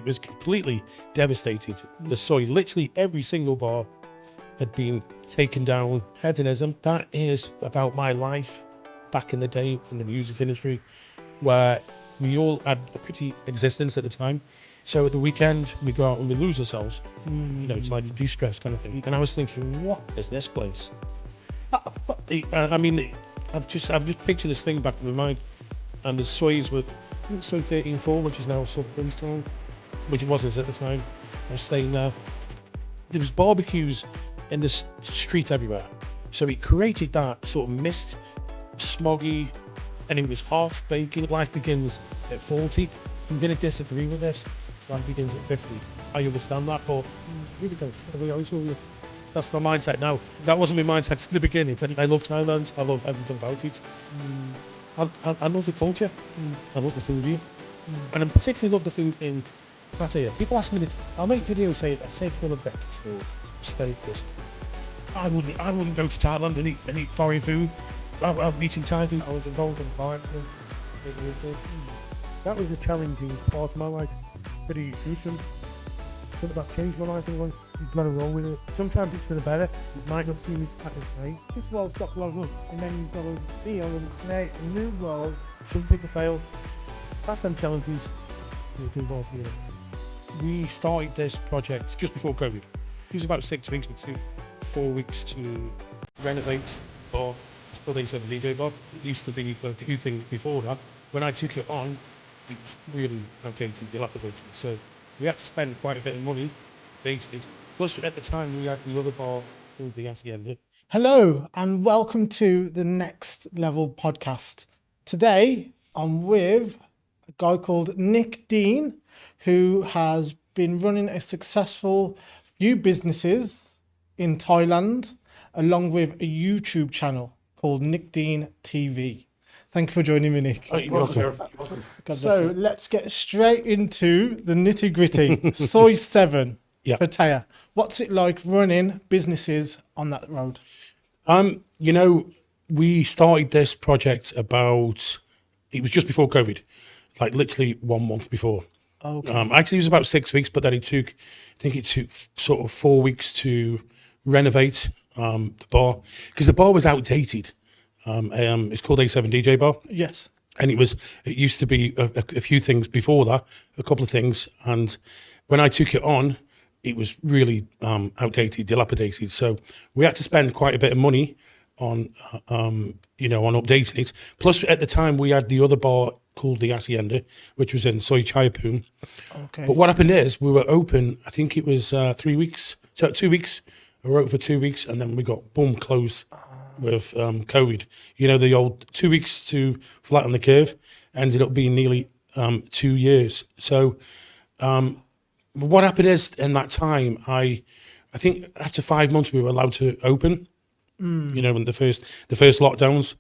It was completely devastated. The soy, literally every single bar had been taken down. Hedonism, that is about my life back in the day in the music industry, where we all had a pretty existence at the time. So at the weekend, we go out and we lose ourselves. You know, it's like a de-stress kind of thing. And I was thinking, what is this place? I mean, I've just pictured this thing back in my mind. And the soys were soy 13.4, which is now sub Brimstone, which it wasn't at the time. I was staying there. There was barbecues in the street everywhere. So it created that sort of mist, smoggy, and it was half baking. Life begins at 40. I'm going to disagree with this. Life begins at 50. I understand that, but really don't. To be honest with you, that's my mindset now. That wasn't my mindset in the beginning. But I love Thailand. I love everything about it. I love the culture. I love the food here. And I particularly love the food in Pattaya. People ask me, I'll make videos saying, I say for the breakfast food, steak, this. I wouldn't go to Thailand and eat foreign food. I'm eating Thai food. I was involved in fire. That was a challenging part of my life. Pretty gruesome. Something about changed my life and going, you've got to roll with it. Sometimes it's for the better. It might not seem it's at the time. This world's got long up, and then you've got to feel and create a new world. Some people fail. That's them challenges you're involved in. We started this project just before COVID. It was about 6 weeks, 4 weeks to renovate or still they said the DJ bar. It used to be a few things before that. When I took it on, it was really outdated, dilapidated. So we had to spend quite a bit of money, basically. Plus, at the time, we had the other bar called the Hacienda. Hello, and welcome to the Next Level podcast. Today, I'm with a guy called Nick Dean, who has been running a successful few businesses in Thailand, along with a YouTube channel called Nick Dean TV. Thank you for joining me, Nick. Oh, you're welcome. So let's get straight into the nitty gritty. Soy 7, Pattaya. What's it like running businesses on that road? You know, we started this project it was just before COVID, like literally 1 month before. Okay. Actually, it was about 6 weeks, but then it took sort of 4 weeks to renovate the bar, because the bar was outdated. It's called A7 DJ Bar. Yes. And it used to be a few things before that, a couple of things. And when I took it on, it was really outdated, dilapidated. So we had to spend quite a bit of money on updating it. Plus, at the time, we had the other bar called the Hacienda, which was in Soy Chaiapun. Okay. But what happened is we were open, I think it was 3 weeks. So 2 weeks. We were open for 2 weeks, and then we got, boom, closed with COVID. You know, the old 2 weeks to flatten the curve ended up being nearly 2 years. So what happened is, in that time, I think after 5 months we were allowed to open, you know, in the first lockdowns.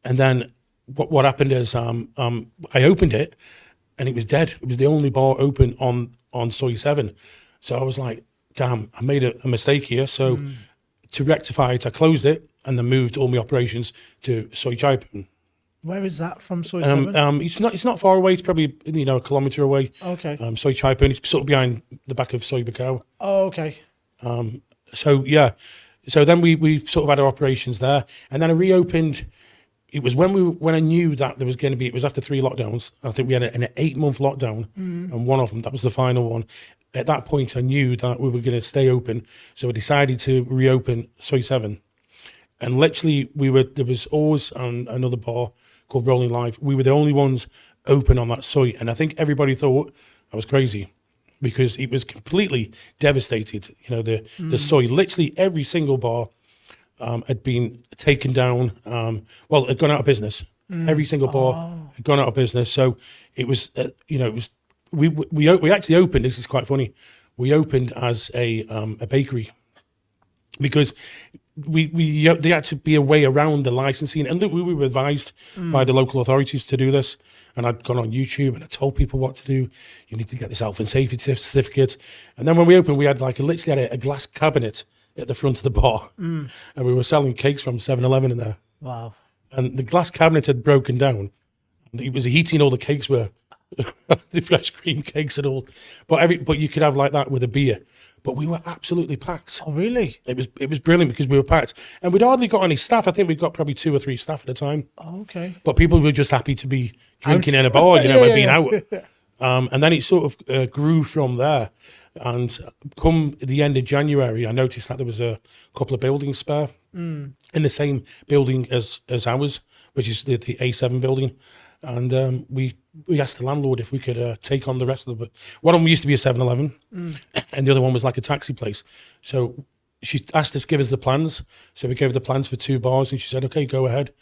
And then what happened is I opened it and it was dead. It was the only bar open on Soy 7. So I was like, damn, I made a mistake here. So to rectify it, I closed it and then moved all my operations to Soy Chaiapun. Where is that from, Soy 7? It's not far away. It's probably, you know, a kilometre away. Okay. Soy Chaiapun. It's sort of behind the back of Soy Bacau. Oh, okay. So yeah, so then we sort of had our operations there, and then I reopened. It was when I knew that there was going to be. It was after 3 lockdowns. I think we had an 8-month lockdown, and one of them, that was the final one. At that point, I knew that we were going to stay open, so I decided to reopen Soy 7. And literally, there was always another bar called Rolling Live. We were the only ones open on that Soy, and I think everybody thought I was crazy because it was completely devastated. You know, the Soy, literally every single bar had been taken down. Had gone out of business. Every single bar had gone out of business. So it was, we actually opened. This is quite funny. We opened as a bakery because they had to be a way around the licensing, and we were advised by the local authorities to do this. And I'd gone on YouTube and I told people what to do. You need to get this health and safety certificate. And then when we opened, we had literally had a glass cabinet at the front of the bar, and we were selling cakes from 7-Eleven in there. Wow. And the glass cabinet had broken down. And it was heating. All the cakes were the fresh cream cakes and all. But you could have like that with a beer. But we were absolutely packed. Oh, really? It was brilliant because we were packed, and we'd hardly got any staff. I think we got probably 2 or 3 staff at the time. Oh, okay. But people were just happy to be drinking in a bar, you know, and being out. And then it sort of grew from there. And come the end of January, I noticed that there was a couple of buildings spare in the same building as ours, which is the A7 building. And we asked the landlord if we could take on the rest of the. One of them used to be a 7-Eleven, and the other one was like a taxi place. So she asked us to give us the plans. So we gave her the plans for 2 bars, and she said, "Okay, go ahead."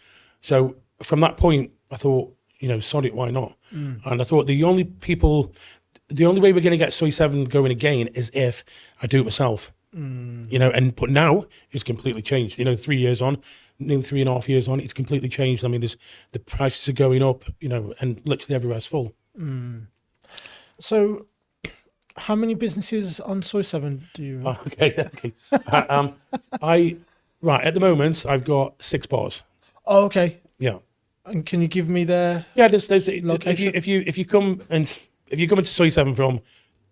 So from that point, I thought, you know, sod it, why not? And I thought the only way we're going to get Soy 7 going again is if I do it myself. You know, but now it's completely changed. You know, 3 years on. Nearly 3.5 years on, it's completely changed. I mean, the prices are going up, you know, and literally everywhere's full. So, how many businesses on Soy 7 do you? Okay. Right at the moment, I've got 6 bars. Oh, okay. Yeah. And can you give me their? Yeah, there's location? if you come into Soy 7 from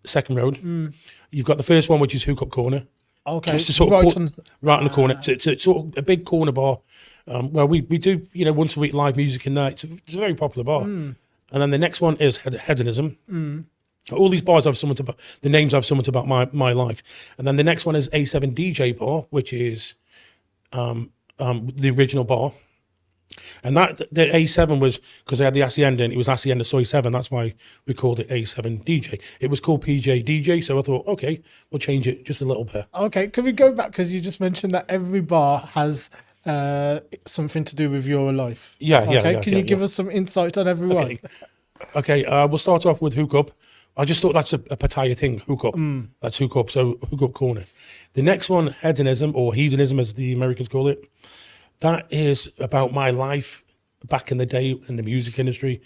Second Road, you've got the first one, which is Hookup Corner. Okay, It's sort of right on the corner. It's sort of a big corner bar. Well, we do, you know, once a week live music in there. It's a very popular bar. And then the next one is Hedonism. All these bars have something about the names have something about my life. And then the next one is A7 DJ Bar, which is the original bar. And that the A7 was because they had the Hacienda, and it was Hacienda Soy 7. That's why we called it A7 DJ. It was called PJ DJ, so I thought, okay, we'll change it just a little bit. Okay, can we go back, because you just mentioned that every bar has something to do with your life. Yeah. Can you give us some insight on every one? Okay. We'll start off with Hookup. I just thought that's a Pattaya thing. Hookup. That's Hookup. So Hookup Corner. The next one, Hedonism, or Hedonism as the Americans call it. That is about my life back in the day in the music industry,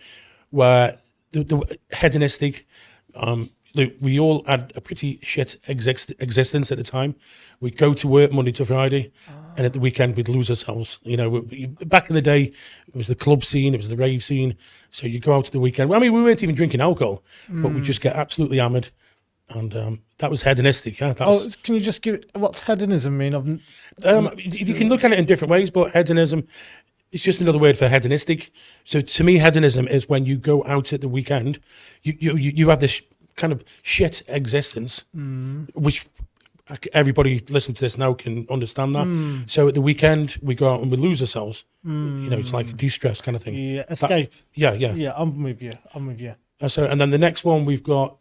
where the hedonistic, we all had a pretty shit existence at the time. We'd go to work Monday to Friday, and at the weekend we'd lose ourselves. You know, back in the day, it was the club scene, it was the rave scene. So you go out to the weekend. Well, I mean, we weren't even drinking alcohol, but we just get absolutely hammered. And that was hedonistic, yeah. Can you just what's hedonism mean? You can look at it in different ways, but hedonism is just another word for hedonistic. So to me, hedonism is when you go out at the weekend, you have this kind of shit existence, which everybody listening to this now can understand that. So at the weekend, we go out and we lose ourselves. You know, it's like a de-stress kind of thing. Yeah, escape. Yeah. Yeah, I'm with you. So, and then the next one we've got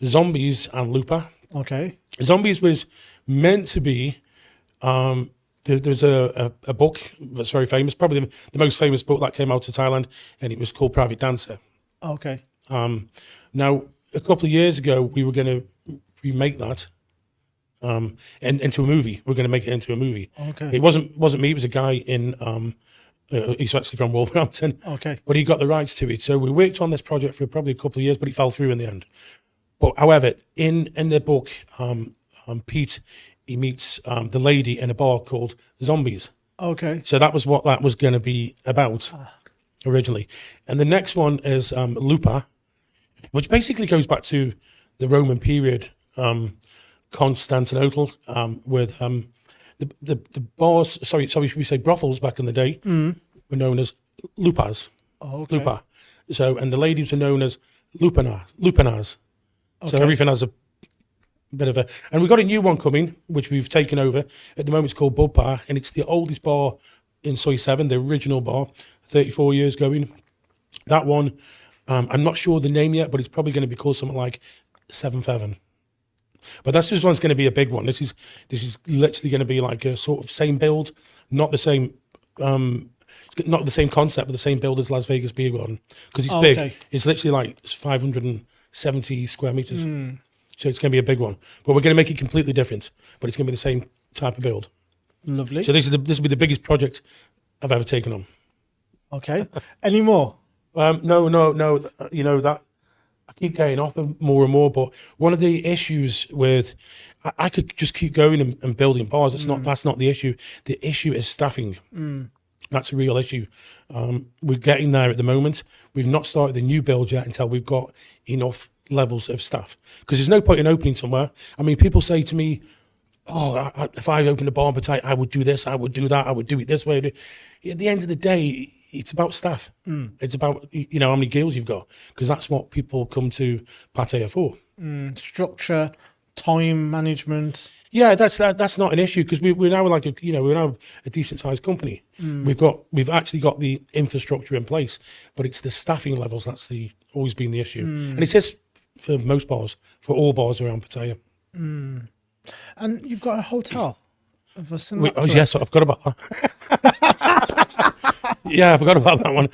Zombies and Looper. Okay. Zombies was meant to be. There's a book that's very famous, probably the most famous book that came out of Thailand, and it was called Private Dancer. Okay. Now, a couple of years ago, we were going to remake that into a movie. We're going to make it into a movie. Okay. It wasn't me. It was a guy in. He's actually from Wolverhampton. Okay. But he got the rights to it. So we worked on this project for probably a couple of years, but it fell through in the end. But however, in the book, Pete, he meets the lady in a bar called Zombies. Okay. So that was what that was going to be about originally. And the next one is Lupa, which basically goes back to the Roman period, Constantinople, with the bars, sorry, should we say brothels back in the day, were known as lupas. Oh, okay. Lupa. So, and the ladies were known as lupanas. Okay. So everything has a bit of a, and we've got a new one coming, which we've taken over. At the moment it's called Bud Bar, and it's the oldest bar in Soy 7, the original bar, 34 years going. That one, I'm not sure the name yet, but it's probably going to be called something like 7-Feven. But this one's going to be a big one. This is literally going to be like a sort of same build, not the same concept, but the same build as Las Vegas Beer Garden, because it's big. Okay. It's literally like 570 square meters. So it's going to be a big one. But we're going to make it completely different, but it's going to be the same type of build. Lovely. So this will be the biggest project I've ever taken on. Okay. Any more? No. You know that. I keep getting off them more and more, but one of the issues with, I could just keep going and building bars. That's not the issue. The issue is staffing. That's a real issue. We're getting there at the moment. We've not started the new build yet until we've got enough levels of staff. Because there's no point in opening somewhere. I mean, people say to me, oh, if I opened a bar in Pattaya, I would do this, I would do that, I would do it this way. At the end of the day, it's about staff. It's about, how many girls you've got. Because that's what people come to Pattaya for. Structure, time management. Yeah, that's not an issue because we're now like we're now a decent sized company. We've actually got the infrastructure in place, but it's the staffing levels that's always been the issue, and it is for most bars, for all bars around Pattaya. And you've got a hotel. Yes, I forgot about that. Yeah, I forgot about that one.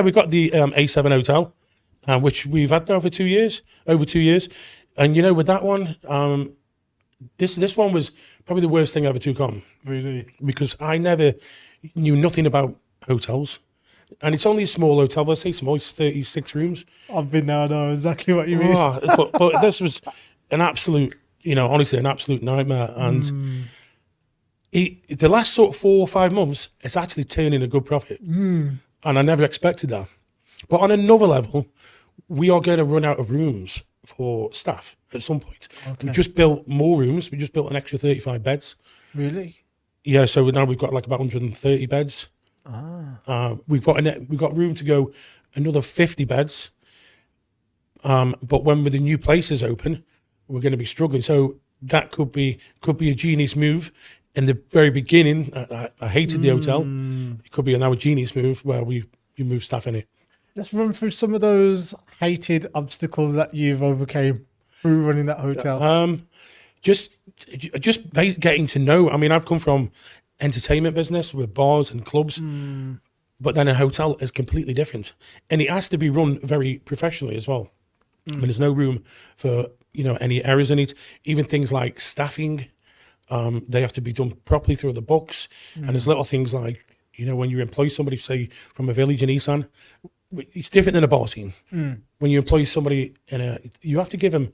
We've got the A7 hotel, which we've had now for over 2 years, and with that one. This one was probably the worst thing I ever took on. Really? Because I never knew nothing about hotels. And it's only a small hotel, but I say small, it's 36 rooms. I've been there, I know exactly what you mean. But this was an absolute, honestly, an absolute nightmare. And the last sort of 4 or 5 months, it's actually turning a good profit. And I never expected that. But on another level, we are going to run out of rooms for staff at some point. Okay. We just built more rooms. We just built an extra 35 beds. Really? Yeah. So now we've got like about 130 beds. We've got room to go another 50 beds. But when the new places open, we're going to be struggling. So that could be a genius move. In the very beginning, I hated the hotel. It could be now a genius move where we move staff in it. Let's run through some of those hated obstacles that you've overcame through running that hotel. Just getting to know. I mean, I've come from entertainment business with bars and clubs, but then a hotel is completely different, and it has to be run very professionally as well. I mean, there's no room for any errors in it. Even things like staffing, they have to be done properly through the books. And there's little things like when you employ somebody, say from a village in Isan. It's different than a bar scene. When you employ somebody you have to give them,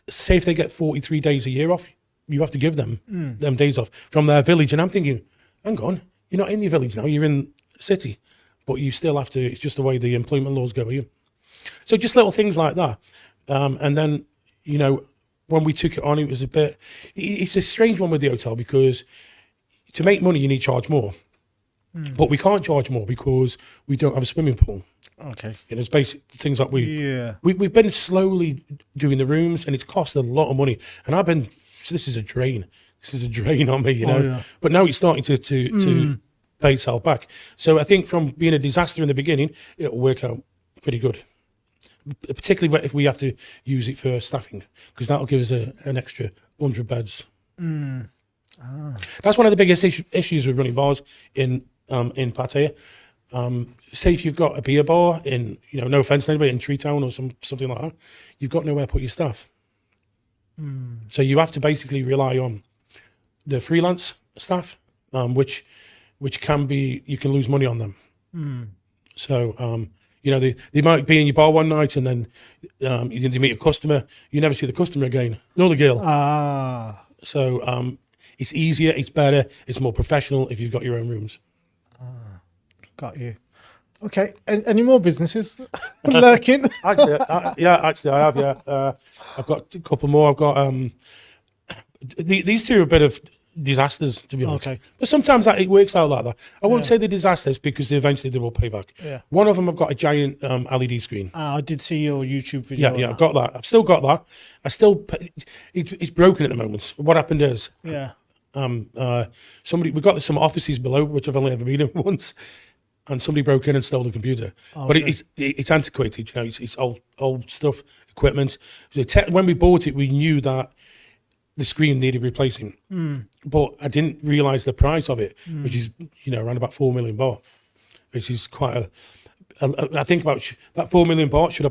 say if they get 43 days a year off, you have to give them them days off from their village. And I'm thinking, hang on, you're not in your village now, you're in the city, but you still have to, it's just the way the employment laws go here. So just little things like that. And then, when we took it on, it was it's a strange one with the hotel because to make money, you need to charge more. But we can't charge more because we don't have a swimming pool. Okay. It's basic things like we've been slowly doing the rooms, and it's cost a lot of money. And this is a drain. This is a drain on me, But now it's starting to pay itself back. So I think from being a disaster in the beginning, it'll work out pretty good. Particularly if we have to use it for staffing, because that'll give us an extra 100 beds. That's one of the biggest issues with running bars in Pattaya. Say if you've got a beer bar in, no offense to anybody, in Tree Town or something like that, you've got nowhere to put your staff. So you have to basically rely on the freelance staff, which can be, you can lose money on them. So, they might be in your bar one night and then you meet a customer, you never see the customer again, nor the girl. So it's easier, it's better, it's more professional if you've got your own rooms. Got you. Okay. Any more businesses lurking? Actually, I have. Yeah, I've got a couple more. I've got these two are a bit of disasters, to be honest. Okay. But sometimes it works out like that. I won't say they're disasters because eventually they will pay back. Yeah. One of them, I've got a giant LED screen. I did see your YouTube video. Yeah, I've got that. I've still got that. It's broken at the moment. What happened is, we got some offices below, which I've only ever been in once. And somebody broke in and stole the computer. But it's antiquated, it's old stuff, equipment. So when we bought it, we knew that the screen needed replacing. But I didn't realise the price of it, which is, around about 4 million baht, which is quite I think about that 4 million baht, should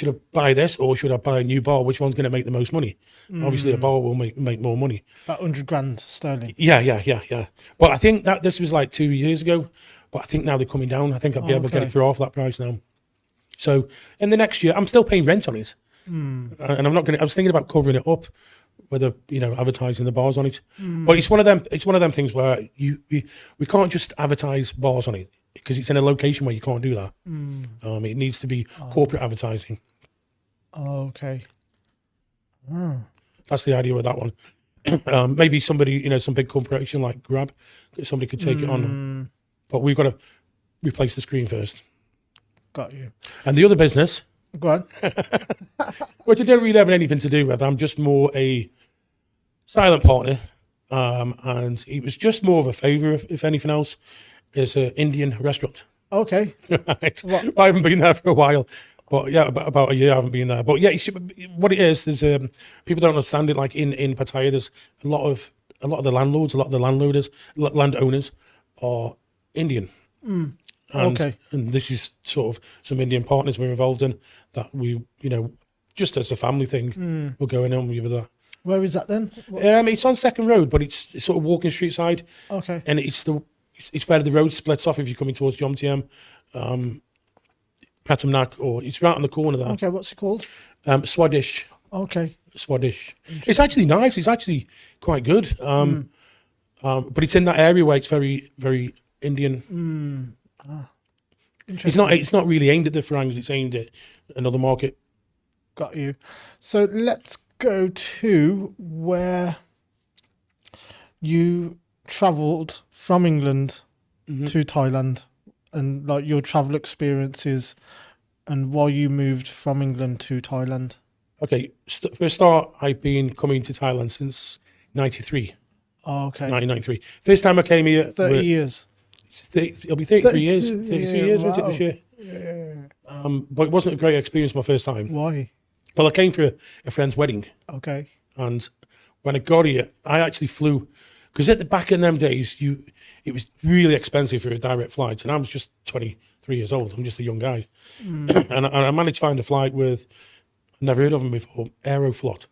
I buy this or should I buy a new bar? Which one's going to make the most money? Obviously a bar will make more money. About 100 grand sterling. Yeah. But I think that this was like 2 years ago. But I think now they're coming down. I think I'll be able to get it for half that price now. So in the next year, I'm still paying rent on it. And I was thinking about covering it up whether advertising the bars on it. But it's one of them things where we can't just advertise bars on it because it's in a location where you can't do that. It needs to be corporate advertising. Oh, okay. That's the idea with that one. Maybe somebody, some big corporation like Grab, somebody could take it on, but we've got to replace the screen first. Got you. And the other business, Go on. which I don't really have anything to do with, I'm just more a silent partner, and it was just more of a favour, if anything else. It's an Indian restaurant. Okay. Right. I haven't been there for a while. But yeah, about a year I haven't been there. But yeah, what it is people don't understand it. Like in Pattaya, there's a lot of the landlords, a lot of the landowners are Indian. And this is sort of some Indian partners we're involved in that we, just as a family thing, we're going on with that. Where is that then? It's on Second Road, but it's sort of walking street side. Okay. And it's where the road splits off if you're coming towards Jomtien. Patamnak, or it's right on the corner there. Okay, what's it called? Swadish. Okay. Swadish. It's actually nice. It's actually quite good. But it's in that area where it's very, very Indian. It's not really aimed at the Farangs. It's aimed at another market. Got you. So let's go to where you travelled from England to Thailand, and like your travel experiences and why you moved from England to Thailand. Okay, for a start, I've been coming to Thailand since 93. Oh, okay. 1993. First time I came here. 30 years. It'll be 33 years. 33 years, wow. won't it, this year? Yeah. But it wasn't a great experience my first time. Why? Well, I came for a friend's wedding. Okay. And when I got here, I actually flew, because at the back in them days, it was really expensive for a direct flight, and I was just 23 years old. I'm just a young guy, and I managed to find a flight with, I've never heard of them before, Aeroflot.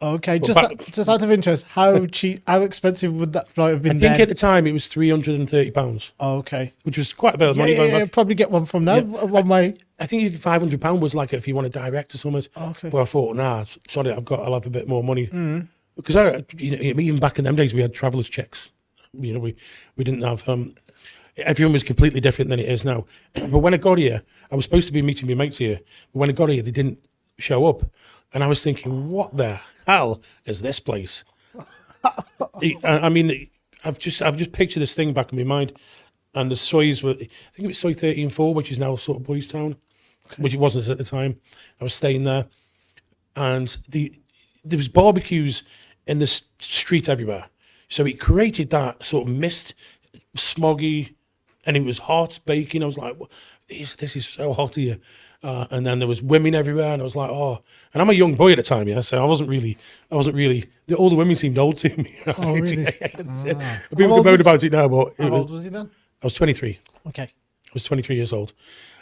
Okay, just out of interest, how cheap, how expensive would that flight have been? I think at the time it was £330. Oh, okay, which was quite a bit of money. Yeah, probably get one from now. Yeah. One way. I think £500 was like if you want to direct or something. Okay. But I thought, sorry, I'll have a bit more money. Because even back in them days, we had travellers checks. We didn't have. Everyone was completely different than it is now. But when I got here, I was supposed to be meeting my mates here. But when I got here, they didn't show up, and I was thinking, what the hell is this place? I mean, I've just pictured this thing back in my mind, and the soys were. I think it was soy 13-4, which is now sort of Boys Town, which it wasn't at the time. I was staying there, and there was barbecues in the street everywhere. So it created that sort of mist, smoggy, and it was hot, baking. I was like, this is so hot here. And then there was women everywhere, and I was like, oh. And I'm a young boy at the time, yeah, so I wasn't really, all the women seemed old to me. Right? Oh, really? People can moan about it now, but... How old was he then? I was 23. Okay. I was 23 years old.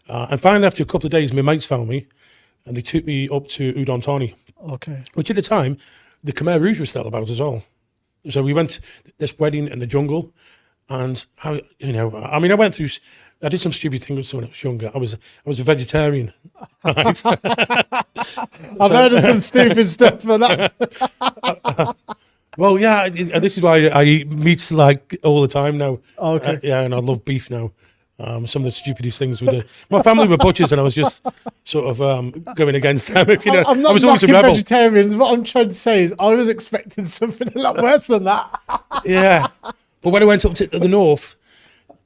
And finally, after a couple of days, my mates found me, and they took me up to Udon Thani. Okay. Which at the time, the Khmer Rouge was still about as well. So we went to this wedding in the jungle, and I went through. I did some stupid things when I was younger. I was a vegetarian. Right? I've heard of some stupid stuff for that. Well, yeah, and this is why I eat meats like all the time now. Okay. Yeah, and I love beef now. Some of the stupidest things we did. My family were butchers, and I was just sort of going against them. If you know, I'm not I was always a rebel. Vegetarians. What I'm trying to say is, I was expecting something a lot worse than that. Yeah, but when I went up to the north,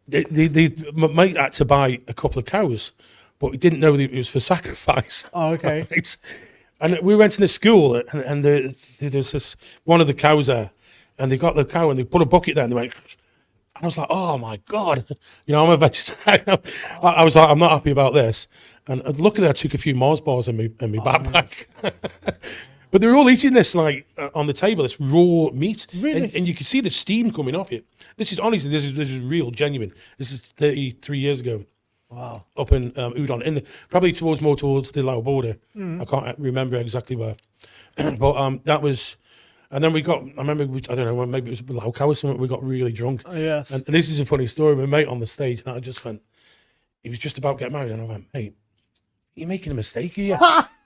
my mate had to buy a couple of cows, but we didn't know that it was for sacrifice. Oh, okay. Right? And we went to the school, and there's this one of the cows there, and they got the cow and they put a bucket there, and they went. I was like, oh my God, I'm a vegetarian. I was like, I'm not happy about this. And luckily I took a few Mars bars in my backpack. But they were all eating this like on the table, this raw meat. Really? And you could see the steam coming off it. This is real, genuine. This is 33 years ago. Wow. Up in Udon, probably more towards the Lao border. I can't remember exactly where. But that was... And then I remember, I don't know, maybe it was Laucao or something, we got really drunk. Oh, yes. And this is a funny story. My mate on the stage, and I just went, he was just about to get married, and I went, mate, you're making a mistake here.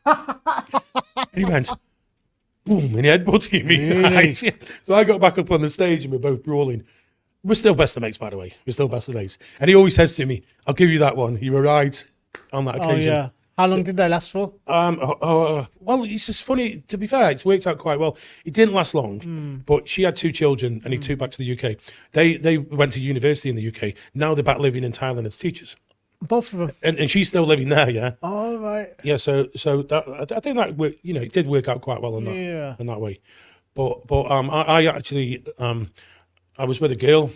And he went, boom, and he headbutted me. Really? Right? So I got back up on the stage and we're both brawling. We're still best of mates, by the way. We're still best of mates. And he always says to me, I'll give you that one. You were right on that Oh occasion. yeah. How long did they last for? Well, it's just funny. To be fair, it's worked out quite well. It didn't last long, but she had 2 children and he took back to the UK. They went to university in the UK. Now they're back living in Thailand as teachers. Both of them. And she's still living there, yeah. Oh right. Yeah, so that, I think that it did work out quite well in that in that way. But I actually I was with a girl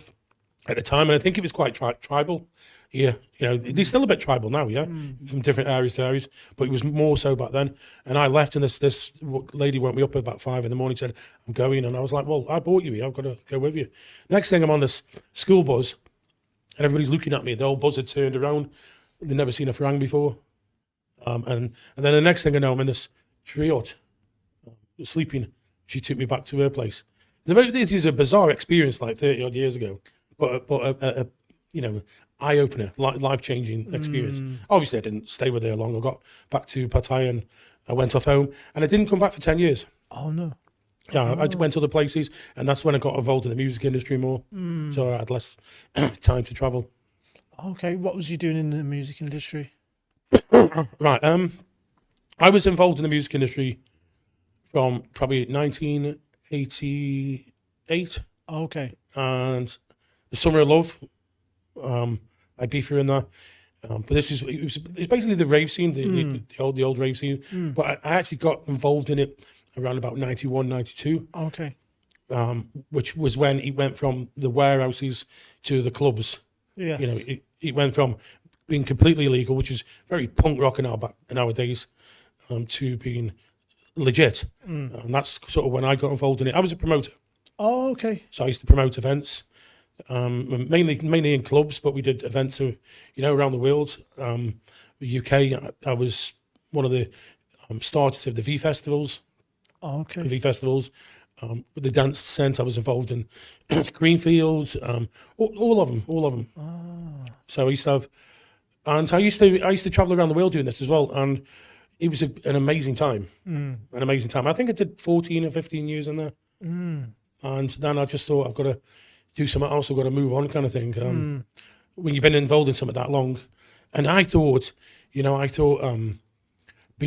at the time, and I think it was quite tribal. Yeah, they're still a bit tribal now, yeah, from different areas to areas, but it was more so back then. And I left, and this lady woke me up at about 5 in the morning, said, I'm going. And I was like, well, I bought you here, I've got to go with you. Next thing, I'm on this school bus, and everybody's looking at me. The whole bus had turned around. They'd never seen a farang before. And then the next thing I know, I'm in this tree hut, sleeping. She took me back to her place. This is a bizarre experience, like 30 odd years ago, but a eye-opener, life-changing experience. Obviously, I didn't stay with her long. I got back to Pattaya and I went off home, and I didn't come back for 10 years. Oh no. Yeah, I went to other places, and that's when I got involved in the music industry more. So I had less time to travel. Okay, what was you doing in the music industry? Right. I was involved in the music industry from probably 1988. Okay. And the Summer of Love. I'd be through in that. But it's basically the rave scene, the old rave scene. But I actually got involved in it around about 91, 92. Okay. Which was when it went from the warehouses to the clubs. Yes. It went from being completely illegal, which is very punk rock nowadays, to being legit. And that's sort of when I got involved in it. I was a promoter. Oh, okay. So I used to promote events, mainly in clubs, but we did events around the world. The UK, I was one of the starters of the V festivals. Oh, okay. The V festivals. With the dance scent, I was involved in Greenfields, all of them. So I used to have, and I used to travel around the world doing this as well, and it was an amazing time. An amazing time. I think I did 14 or 15 years in there, and then I just thought I've got to do something else. I've got to move on, kind of thing. When you've been involved in something that long, and I thought being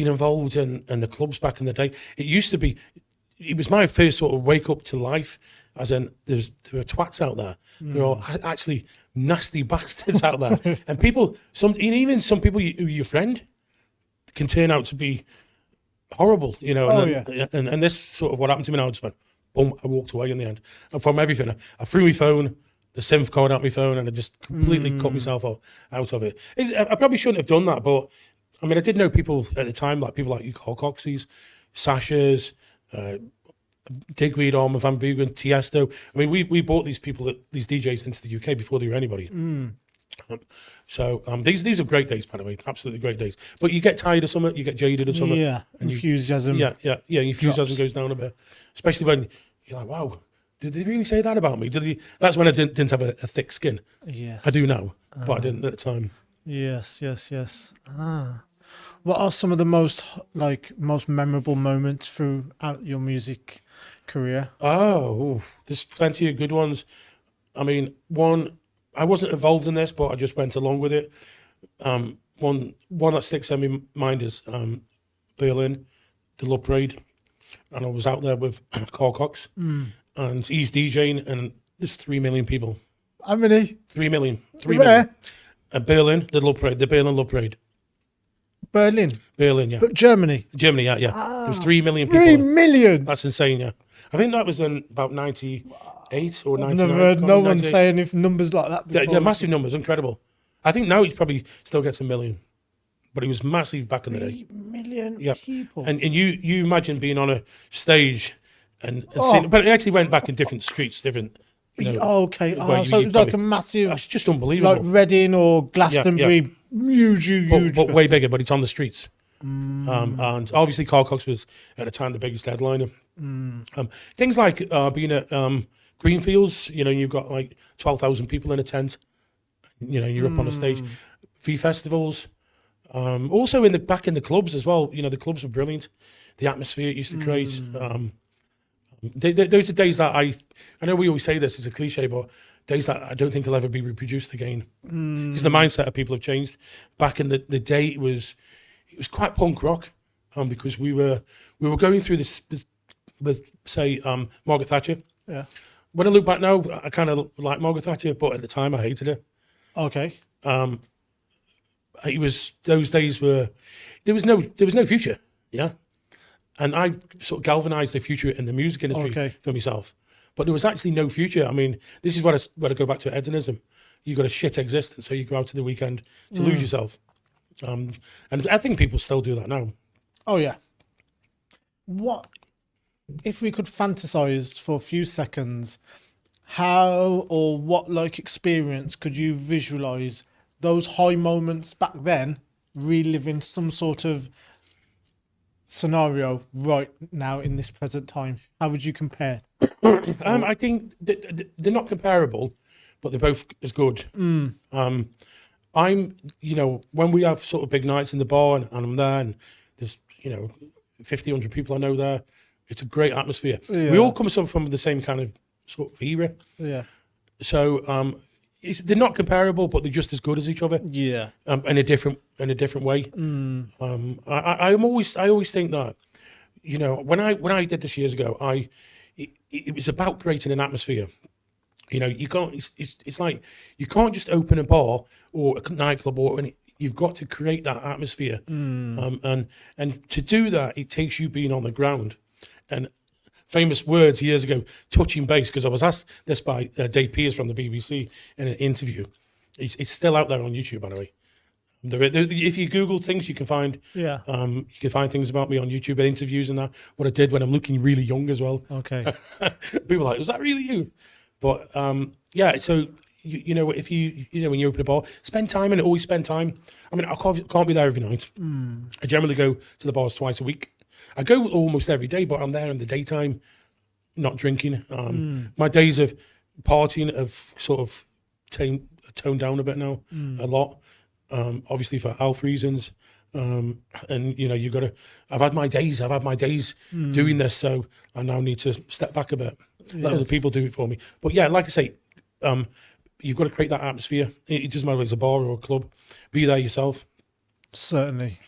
involved in the clubs back in the day, it was my first sort of wake up to life, as in there are twats out there. There are actually nasty bastards out there, and even some people who your friend can turn out to be horrible, and this sort of what happened to me now. I just went, boom, I walked away in the end. And from everything, I threw my phone, the SIM card out my phone, and I just completely cut myself out of it. I probably shouldn't have done that, but I mean, I did know people at the time, like people like you, Carl Coxies, Sashas, Digweed, Armor Van Bugen, Tiesto. I mean, we brought these DJs into the UK before they were anybody. So these are great days, by the way, absolutely great days. But you get tired of something, you get jaded of something. Yeah, and enthusiasm. Your enthusiasm goes down a bit, especially when you're like, wow, did they really say that about me? That's when I didn't have a thick skin. Yes, I do now, but I didn't at the time. Yes. What are some of the most memorable moments throughout your music career? Oh, there's plenty of good ones. I mean, one, I wasn't involved in this, but I just went along with it. One that sticks in my mind is Berlin, the Love Parade, and I was out there with Carl Cox, and he's DJing, and there's 3 million people. How many? 3 million. 3 Where? million. And Berlin, the Berlin Love Parade. Berlin, yeah. But Germany, yeah. There's 3 million people. 3 million. That's insane, yeah. I think that was in about 98 or 99. Never heard no one say any numbers like that before. Yeah, massive numbers, incredible. I think now he probably still gets 1 million, but he was massive back in the day. 3 million people. And you imagine being on a stage and seeing, but it actually went back in different streets, different. Okay. So it was like a massive. It's just unbelievable. Like Reading or Glastonbury, huge. But way bigger. But it's on the streets. And obviously, Carl Cox was at the time the biggest headliner. Things like being at Greenfields. You've got like 12,000 people in a tent. You're up on a stage. V festivals. Also back in the clubs as well. The clubs were brilliant. the atmosphere it used to create. Those are days that I know we always say this, it's a cliche, but days that I don't think will ever be reproduced again. Because the mindset of people have changed. Back in the day, it was quite punk rock, because we were going through this with, say, Margaret Thatcher. Yeah. When I look back now, I kind of like Margaret Thatcher, but at the time I hated her. Okay. It was those days where there was no future, yeah. And I sort of galvanised the future in the music industry for myself, but there was actually no future. I mean, this is where I go back to hedonism. You got a shit existence, so you go out to the weekend to lose yourself, and I think people still do that now. Oh yeah. What if we could fantasize for a few seconds? How or what like experience could you visualize those high moments back then, reliving some sort of scenario right now in this present time? How would you compare? I think they're not comparable, but they're both as good. I'm, when we have sort of big nights in the bar and I'm there and there's, 50, 100 people I know there, it's a great atmosphere. Yeah. We all come from the same kind of sort of era. Yeah. So they're not comparable, but they're just as good as each other. Yeah. In a different way. I always think that, when I did this years ago, it was about creating an atmosphere. You can't. It's like you can't just open a bar or a nightclub you've got to create that atmosphere. And to do that, it takes you being on the ground. And famous words years ago, touching base, because I was asked this by Dave Pearce from the BBC in an interview. It's still out there on YouTube, by the way. If you Google things, you can find things about me on YouTube, interviews and that. What I did when I'm looking really young as well. Okay. People are like, was that really you? But so if you when you open a bar, spend time in it. Always spend time. I mean, I can't be there every night. I generally go to the bars twice a week. I go almost every day, but I'm there in the daytime, not drinking. My days of partying have sort of toned down a bit now, a lot. Obviously for health reasons. And you got to. I've had my days doing this, so I now need to step back a bit. Let other people do it for me. But yeah, like I say, you've got to create that atmosphere. It doesn't matter if it's a bar or a club. Be there yourself. Certainly.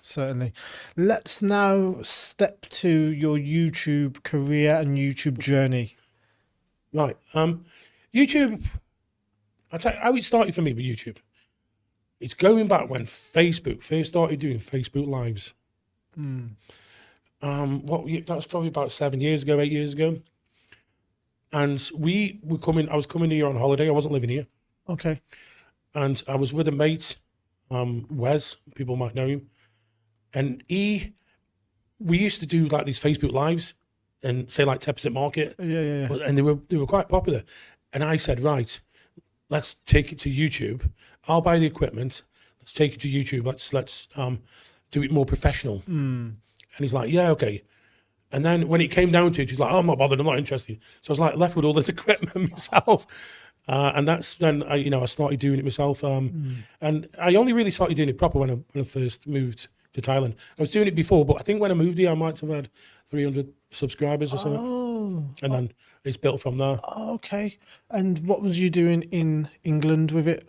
Let's now step to your YouTube career and YouTube journey. Right. YouTube, I'll tell you how it started for me with YouTube. It's going back when Facebook first started doing Facebook Lives. That was probably about 8 years ago. And I was coming here on holiday. I wasn't living here. Okay. And I was with a mate, Wes, people might know him. And we used to do like these Facebook Lives and say like 10% market. Yeah. And they were quite popular. And I said, right, let's take it to YouTube. I'll buy the equipment. Let's take it to YouTube. Let's do it more professional. And he's like, yeah, okay. And then when it came down to it, he's like, oh, I'm not bothered. I'm not interested. So I was like left with all this equipment myself. And that's then I started doing it myself. And I only really started doing it proper when I first moved to Thailand. I was doing it before, but I think when I moved here, I might have had 300 subscribers or something. And then it's built from there. Okay. And what was you doing in England with it?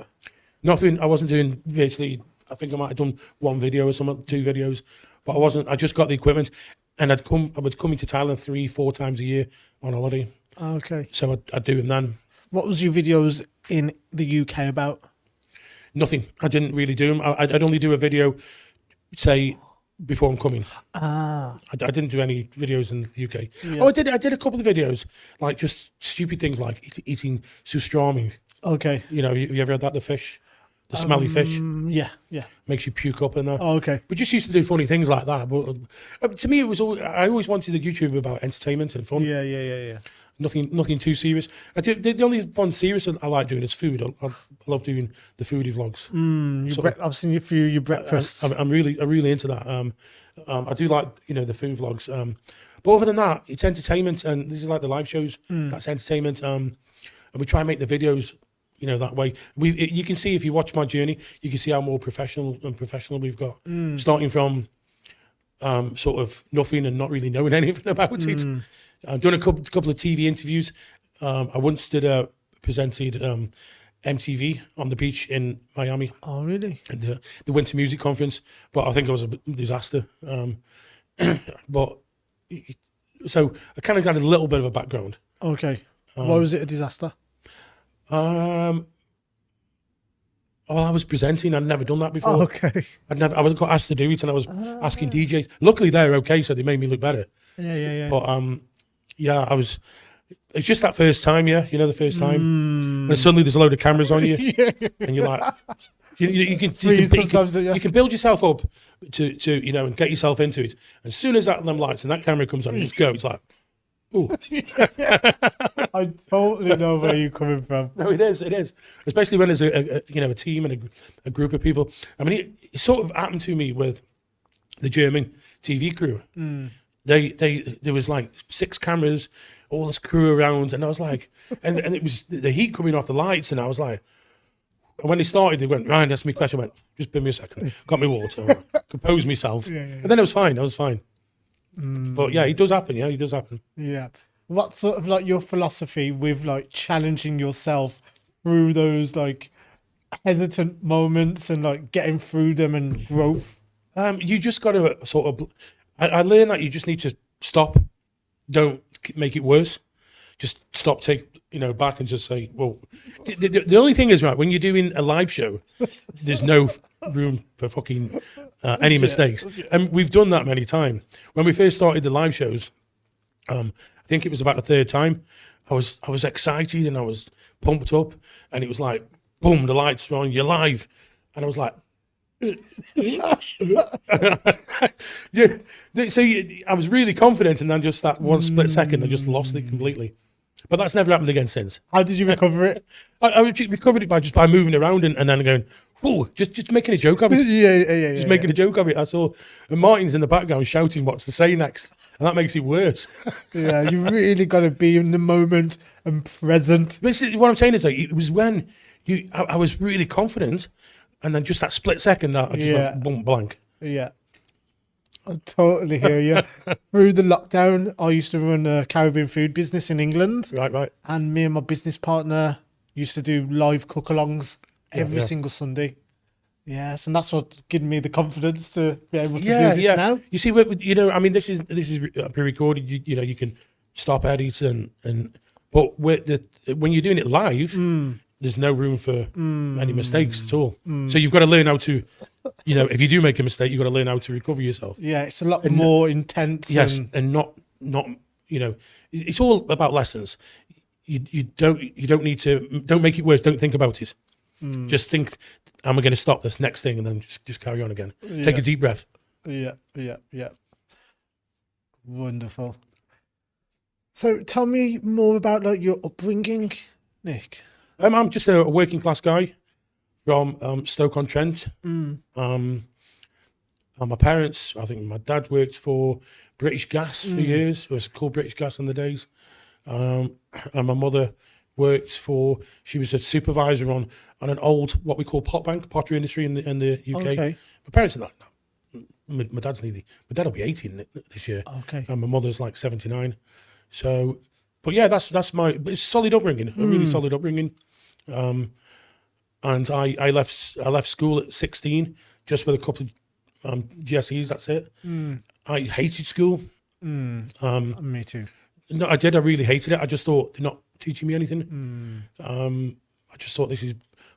Nothing. I wasn't doing virtually. I think I might have done one video or something, 2 videos, but I wasn't. I just got the equipment, and I was coming to Thailand 3-4 times a year on holiday. Okay. So I'd do them then. What was your videos in the UK about? Nothing. I didn't really do them. I'd only do a video, say, before I'm coming. I didn't do any videos in the UK. Yeah. Oh, I did a couple of videos, like just stupid things like eating surströmming. Okay. You ever had that, the fish? The smelly fish? Yeah. Makes you puke up in there. Oh, okay. But just used to do funny things like that. But to me, I always wanted the YouTube about entertainment and fun. Yeah. Nothing too serious. The only one serious I like doing is food. I love doing the foodie vlogs. I've seen you for your breakfasts. I'm really into that. I do like the food vlogs. But other than that, it's entertainment, and this is like the live shows. That's entertainment. And we try and make the videos that way. You can see, if you watch my journey, you can see how more professional we've got. Starting from sort of nothing and not really knowing anything about it. I've done a couple of TV interviews. I once presented MTV on the beach in Miami. Oh, really? At the Winter Music Conference, but I think it was a disaster. But so I kind of got a little bit of a background. Okay. Why was it a disaster? Oh, I was presenting. I'd never done that before. Oh, okay. I was got asked to do it, and I was asking DJs. Luckily, they're okay, so they made me look better. Yeah. But yeah, I was. It's just that first time, yeah. You know, the first time, when suddenly there's a load of cameras on you, and you're like, you can build yourself up to you know, and get yourself into it. As soon as them lights and that camera comes on and it's go, it's like, ooh. I totally know where you're coming from. No, it is, especially when there's a team and a group of people. I mean, it sort of happened to me with the German TV crew. There was like 6 cameras, all this crew around, and I was like, and it was the heat coming off the lights, and I was like, and when they started, they went, Ryan, asked me a question. I went, just give me a second, got me water, compose myself, and then it was fine. I was fine. But yeah, it does happen. Yeah, it does happen. Yeah. What's sort of like your philosophy with like challenging yourself through those like hesitant moments and like getting through them and growth? You just got to sort of. I learned that you just need to stop. Don't make it worse. Just stop, take back, and just say, well, the only thing is, right, when you're doing a live show, there's no room for fucking any mistakes. And we've done that many times. When we first started the live shows, I think it was about the 3rd time, I was excited and I was pumped up, and it was like, boom, the lights are on, you're live. And I was like, yeah. So I was really confident, and then just that one split second, I just lost it completely. But that's never happened again since. How did you recover it? I recovered it by moving around and then going, oh, just making a joke of it. Yeah. Making a joke of it. That's all. And Martin's in the background shouting what to say next, and that makes it worse. Yeah, you really got to be in the moment and present. Basically, what I'm saying is, like, it was when I was really confident, and then just that split second, I just went boom, blank. Yeah. I totally hear you. Through the lockdown, I used to run a Caribbean food business in England. Right. And me and my business partner used to do live cook-alongs every single Sunday. Yes, and that's what's given me the confidence to be able to do this now. You see, I mean, this is pre-recorded. You can stop edits but when you're doing it live, there's no room for any mistakes at all. So you've got to learn how to, if you do make a mistake, you've got to learn how to recover yourself. Yeah, it's a lot more intense. Yes, and not it's all about lessons. You don't need to, don't make it worse. Don't think about it. Just think, am I going to stop this next thing, and then just carry on again. Take a deep breath. Yeah. Wonderful. So tell me more about like your upbringing, Nick. I'm just a working class guy from Stoke-on-Trent. My parents, I think my dad worked for British Gas for years. It was called British Gas in the days. And my mother worked she was a supervisor on an old, what we call pottery industry in the UK. Okay. My parents are not. My dad's nearly, my dad will be 18 this year. Okay. And my mother's like 79. So, but yeah, it's a solid upbringing, a really solid upbringing. And I left school at 16, just with a couple of GCSEs. That's it. I hated school. Me too. No, I did. I really hated it. I just thought they're not teaching me anything. I just thought this is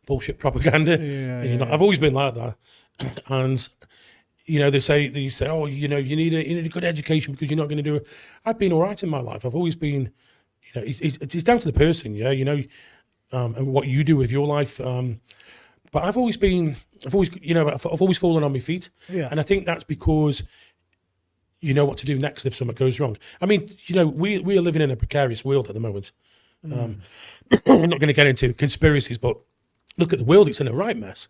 bullshit propaganda. I've always been like that. And they say, oh, you need a good education because you're not going to do it. I've been all right in my life. I've always been, it's down to the person, and what you do with your life. But I've always fallen on my feet. Yeah. And I think that's because you know what to do next if something goes wrong. I mean, we are living in a precarious world at the moment. I'm not going to get into conspiracies, but look at the world, it's in a right mess.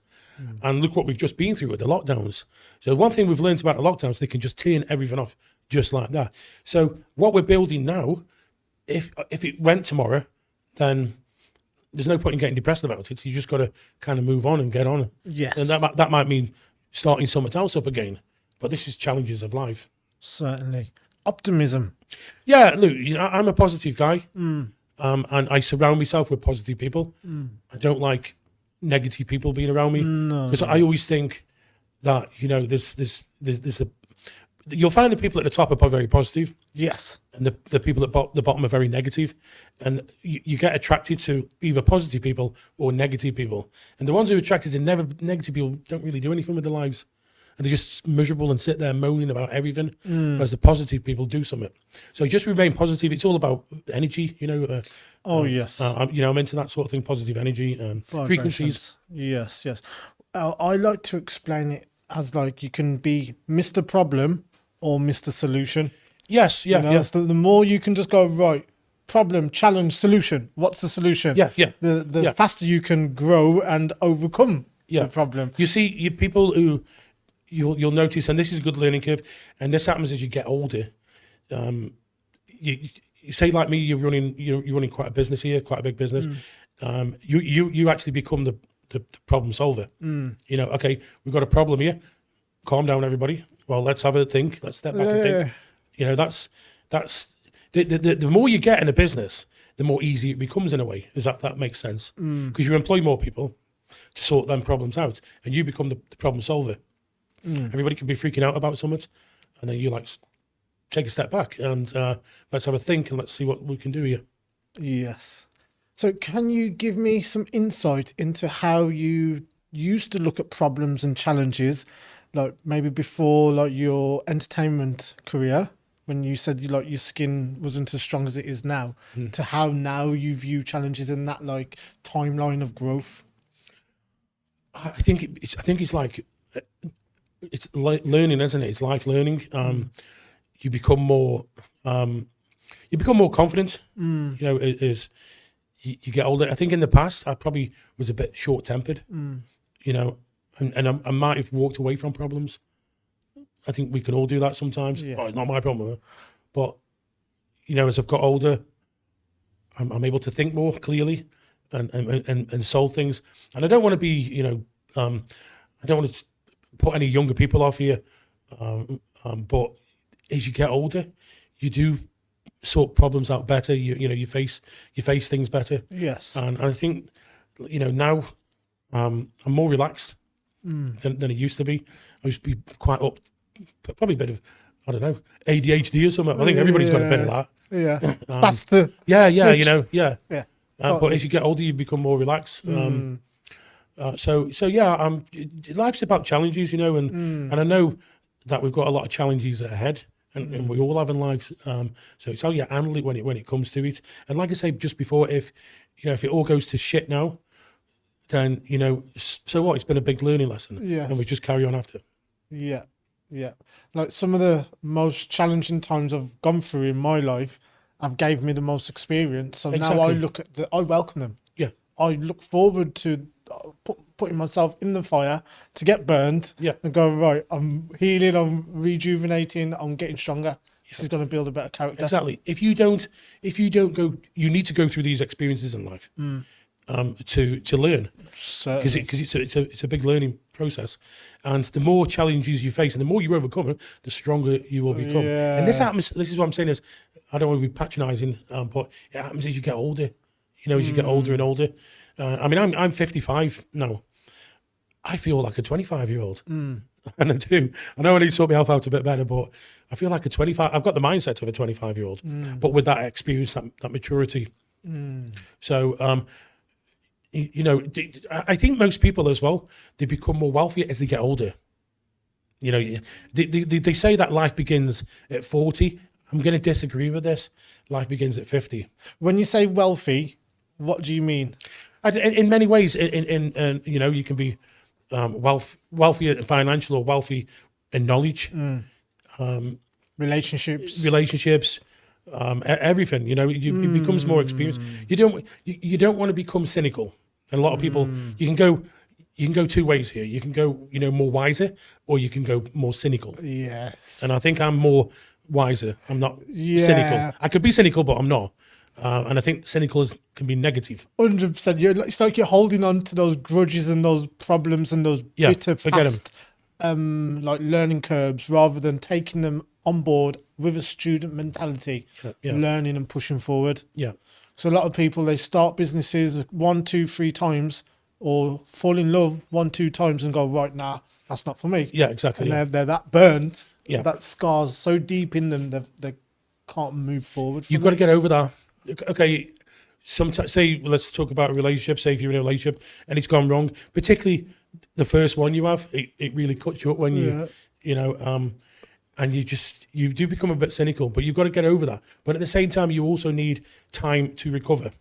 And look what we've just been through with the lockdowns. So one thing we've learned about the lockdowns, they can just turn everything off just like that. So what we're building now, if it went tomorrow, then there's no point in getting depressed about it. So you just got to kind of move on and get on. Yes. And that might mean starting something else up again. but this is challenges of life. Certainly. Optimism. Yeah, look, I'm a positive guy, and I surround myself with positive people. I don't like negative people being around me, because I always think that there's you'll find the people at the top are very positive. Yes. And the people at the bottom are very negative, and you get attracted to either positive people or negative people. And the ones who are attracted to negative people don't really do anything with their lives, and they're just miserable and sit there moaning about everything. Whereas the positive people do something. So just remain positive. It's all about energy, Yes. I'm into that sort of thing, positive energy and frequencies. Yes. I like to explain it as like you can be Mr. Problem or Mr. Solution. Yes, yeah. So the more you can just go, right, problem, challenge, solution. What's the solution? Yeah. The faster you can grow and overcome the problem. You see, people who you'll notice, and this is a good learning curve, and this happens as you get older. You say like me, you're running quite a business here, quite a big business. You actually become the problem solver. Okay, we've got a problem here. Calm down, everybody. Well, let's have a think. Let's step back and think. That's the more you get in a business, the more easy it becomes in a way. Does that makes sense? Because you employ more people to sort them problems out, and you become the problem solver. Everybody can be freaking out about something, and then you take a step back and let's have a think and let's see what we can do here. Yes. So can you give me some insight into how you used to look at problems and challenges, like maybe before like your entertainment career, when you said your skin wasn't as strong as it is now, to how now you view challenges in that like timeline of growth? I think it's like it's learning, isn't it? It's life learning. You become more confident. As you get older. I think in the past I probably was a bit short tempered. And I might have walked away from problems. I think we can all do that sometimes. Yeah. Oh, it's not my problem, but as I've got older, I'm able to think more clearly and solve things. And I don't want to be, I don't want to put any younger people off here. But as you get older, you do sort problems out better. You face things better. Yes. And I think now I'm more relaxed than I used to be. I used to be quite up, probably a bit of, I don't know, ADHD or something. I think everybody's got a bit of that. Yeah. Faster. Yeah. Yeah. But as you get older, you become more relaxed. Life's about challenges, and I know that we've got a lot of challenges ahead, and we all have in life. So it's how you handle it when it comes to it. And like I say just before, if it all goes to shit now, then so what? It's been a big learning lesson, and we just carry on after. Yeah. Like some of the most challenging times I've gone through in my life have gave me the most experience. So now I welcome them. Yeah. I look forward to putting myself in the fire to get burned. Yeah. And go, right, I'm healing, I'm rejuvenating, I'm getting stronger. This is going to build a better character. Exactly. If you don't go, you need to go through these experiences in life to learn. Because it's a big learning process. And the more challenges you face and the more you overcome it, the stronger you will become. Yeah. And this happens, this is what I'm saying is, I don't want to be patronising, but it happens as you get older. As you get older and older. I'm 55 now. I feel like a 25-year-old. And I do. I know I need to sort myself out a bit better, but I feel like a 25. I've got the mindset of a 25-year-old, but with that experience, that maturity. So, I think most people as well, they become more wealthy as they get older. They say that life begins at 40. I'm going to disagree with this. Life begins at 50. When you say wealthy, what do you mean? In many ways, you can be wealthy in financial or wealthy in knowledge, relationships, everything. It becomes more experienced. You don't want to become cynical. And a lot of people, you can go two ways here. You can go, more wiser, or you can go more cynical. Yes. And I think I'm more wiser. I'm not cynical. I could be cynical, but I'm not. And I think cynical can be negative. 100%. It's like you're holding on to those grudges and those problems and those bitter past like learning curves rather than taking them on board with a student mentality, Yeah. learning and pushing forward. Yeah. So a lot of people, they start businesses 1, 2, 3 times or fall in love 1, 2 times and go, right, nah, that's not for me. Yeah, exactly. And they're that burned, Yeah. that scar's so deep in them that they can't move forward. You've got to get over that. Okay, sometimes, say, let's talk about a relationship. Say if you're in a relationship and it's gone wrong, particularly the first one you have, it really cuts you up when and you do become a bit cynical, but you've got to get over that. But at the same time, you also need time to recover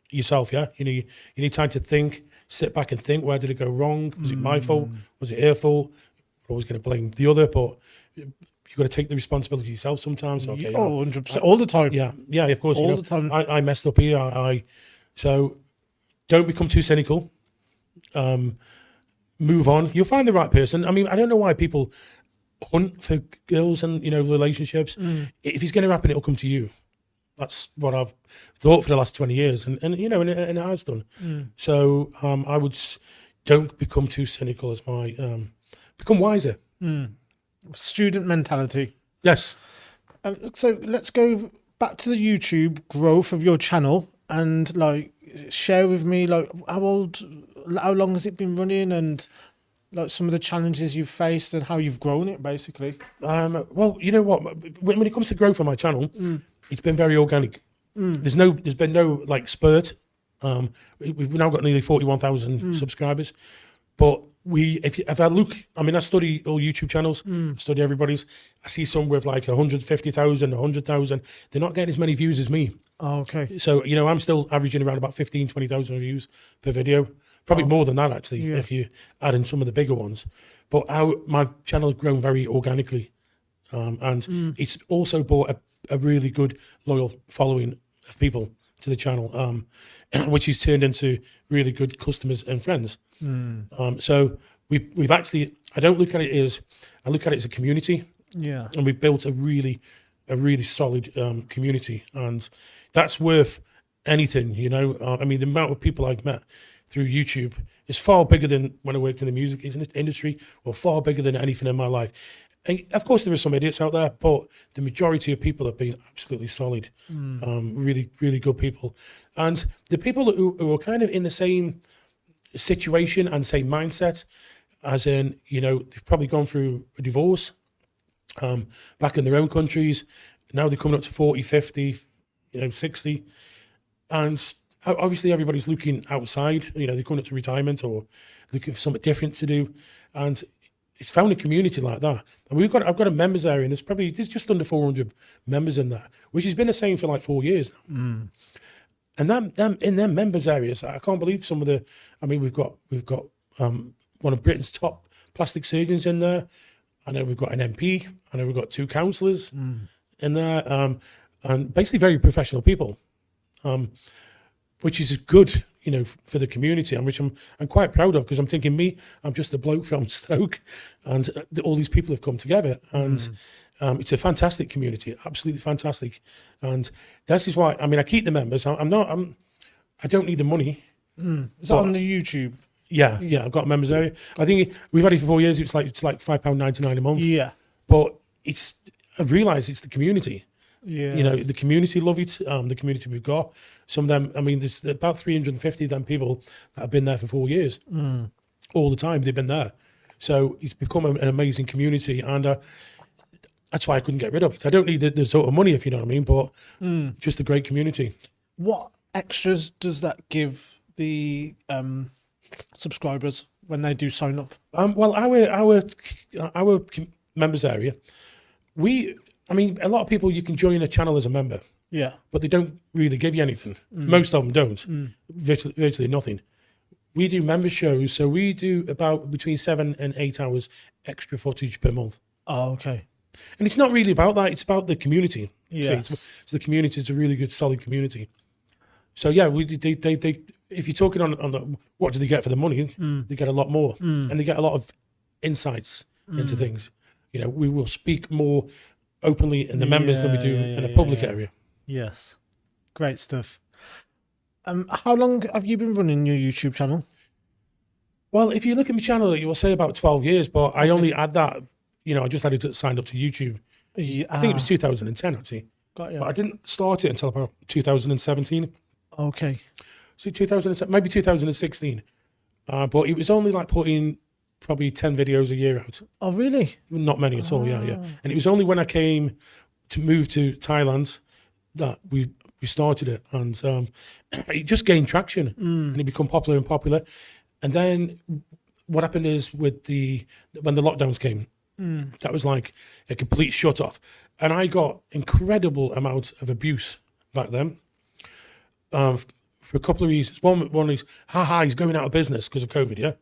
yourself. Yeah, you need time to think, sit back and think. Where did it go wrong? Was it my fault? Was it her fault? We're always going to blame the other, but you've got to take the responsibility yourself sometimes. Okay. 100%. All the time. Yeah, of course. All the time. I messed up here. So don't become too cynical. Move on. You'll find the right person. I mean, I don't know why people hunt for girls and relationships. If he's going to happen, it'll come to you. That's what I've thought for the last 20 years, and it has done. So I would don't become too cynical. As my become wiser. Student mentality. Yes. So let's go back to the YouTube growth of your channel and like share with me like how long has it been running and like some of the challenges you've faced and how you've grown it basically. Well, you know what? When it comes to growth on my channel, it's been very organic. There's been no like spurt. We've now got nearly 41,000 subscribers, but if I look, I mean, I study all YouTube channels, I study everybody's. I see some with like 150,000, 100,000. They're not getting as many views as me. Oh, okay. So, I'm still averaging around about 15, 20,000 views per video. Probably more than that, actually, if you add in some of the bigger ones. But my channel has grown very organically. And it's also brought a really good, loyal following of people to the channel, which has turned into really good customers and friends. So we've actually, I don't look at it as, I look at it as a community. Yeah. And we've built a really solid community, and that's worth anything, I mean, the amount of people I've met through YouTube is far bigger than when I worked in the music industry, or far bigger than anything in my life. And of course, there are some idiots out there, but the majority of people have been absolutely solid, really, really good people. And the people who are kind of in the same situation and same mindset, as in, they've probably gone through a divorce back in their own countries. Now they're coming up to 40, 50, 60. And obviously everybody's looking outside, they're coming up to retirement or looking for something different to do. And it's found a community like that. And I've got a members area, and there's just under 400 members in that, which has been the same for like 4 years now. And them in them members areas, I can't believe some of we've got one of Britain's top plastic surgeons in there. I know we've got an MP. I know we've got 2 councillors in there, and basically very professional people, which is good, for the community, and which I'm quite proud of, because I'm thinking I'm just a bloke from Stoke, and all these people have come together, and it's a fantastic community, absolutely fantastic. And this is why, I keep the members. I don't need the money. Is that on the YouTube? Yeah, I've got a members area. I think we've had it for 4 years. It's like £5.99 a month. Yeah. But I've realised it's the community. Yeah. The community love it. The community we've got. Some of them, there's about 350 of them people that have been there for 4 years. All the time they've been there. So it's become an amazing community, and that's why I couldn't get rid of it. I don't need the sort of money, if you know what I mean, but just a great community. What extras does that give the subscribers when they do sign up? Well, our members area, a lot of people, you can join a channel as a member. Yeah. But they don't really give you anything. Most of them don't. Virtually nothing. We do member shows, so we do about between 7 and 8 hours extra footage per month. Oh, okay. And it's not really about that, it's about the community. Yes. So the community is a really good, solid community. So yeah, they if you're talking on the, what do they get for the money, they get a lot more. And they get a lot of insights into things. We will speak more openly in the members than we do in a public area. Yes. Great stuff. How long have you been running your YouTube channel? Well, if you look at my channel, you will say about 12 years, but I only had that, I just had it signed up to YouTube. I think it was 2010 actually. Got you. But I didn't start it until about 2017. Okay. See, 2010, maybe 2016. But it was only like putting probably 10 videos a year out. Oh, really? Not many at all, yeah. And it was only when I came to move to Thailand that we started it. And it just gained traction and it became popular and popular. And then what happened is when the lockdowns came, that was like a complete shut off. And I got incredible amounts of abuse back then for a couple of reasons. One is, he's going out of business because of COVID, yeah?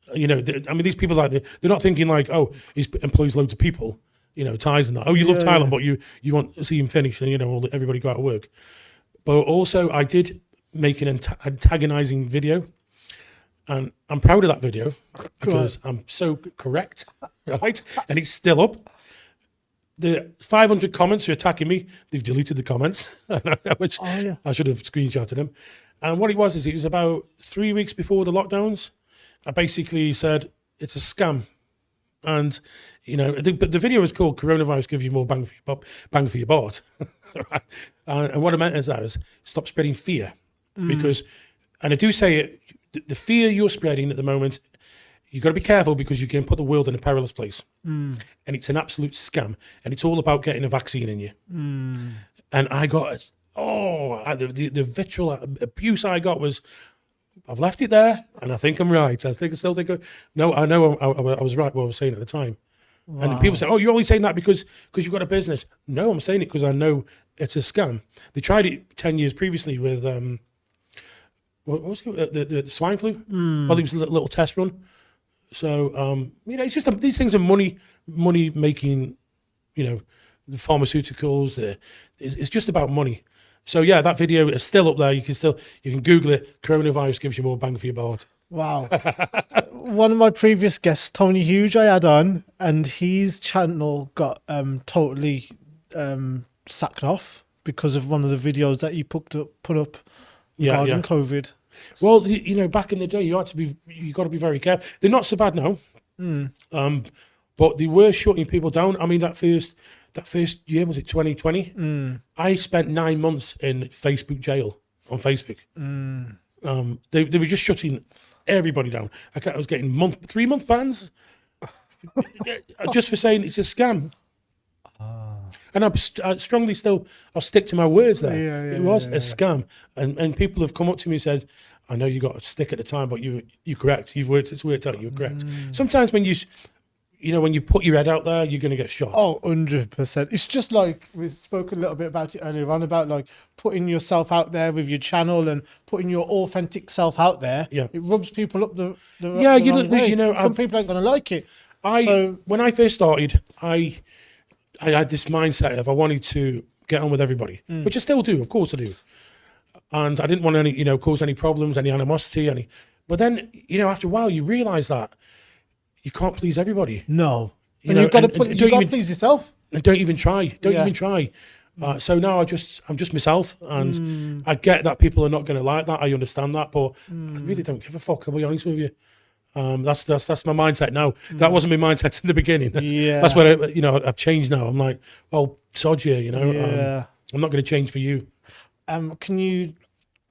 I mean, these people, like, they're not thinking like, oh, he employs loads of people, Thais and that. Oh, you love Thailand, but you want to see him finish and, everybody go out of work. But also I did make an antagonizing video. And I'm proud of that video because I'm so correct, right? And it's still up. The 500 comments who are attacking me, they've deleted the comments, which I should have screenshotted them. And what it was about 3 weeks before the lockdowns. I basically said, it's a scam. And, but the video is called Coronavirus Gives You More Bang for Your Butt. Right? And what I meant is that is stop spreading fear. Because, and I do say it, the fear you're spreading at the moment, you've got to be careful because you can put the world in a perilous place. And it's an absolute scam. And it's all about getting a vaccine in you. And I got, the vitriol abuse I got was, I've left it there and I think I'm right. I still think, no, I know I was right what I was saying at the time. Wow. And people say, oh, you're only saying that because you've got a business. No, I'm saying it because I know it's a scam. They tried it 10 years previously with, what was it? The swine flu? Well, it was a little test run. So, it's just these things are money making, the pharmaceuticals. It's just about money. So yeah, that video is still up there. You can Google it. Coronavirus gives you more bang for your butt. Wow. One of my previous guests, Tony Hughes, I had on, and his channel got totally sacked off because of one of the videos that he put up regarding COVID. Well, back in the day, you got to be very careful. They're not so bad now, but they were shutting people down. I mean, that first year, was it 2020? I spent 9 months in Facebook jail on Facebook. They were just shutting everybody down. I was getting 3-month bans just for saying it's a scam. And I strongly I'll stick to my words there. It was a scam. And people have come up to me and said, I know you got a stick at the time, but you're correct. It's worked out, you're correct. Sometimes when when you put your head out there, you're going to get shot. Oh, 100%. It's just like we spoke a little bit about it earlier on, about like putting yourself out there with your channel and putting your authentic self out there. Yeah. It rubs people up the wrong way. Some people ain't going to like it. When I first started, I had this mindset of I wanted to get on with everybody, which I still do. Of course I do. And I didn't want any, cause any problems, any animosity, but then, after a while you realize that you can't please everybody. No. You've got to please yourself. And don't even try. Even try. So now I'm just myself, and I get that people are not going to like that. I understand that, but I really don't give a fuck. I'll be honest with you. That's my mindset now. That wasn't my mindset in the beginning. That's what I've changed now. I'm like, well, sod you, I'm not going to change for you. Can you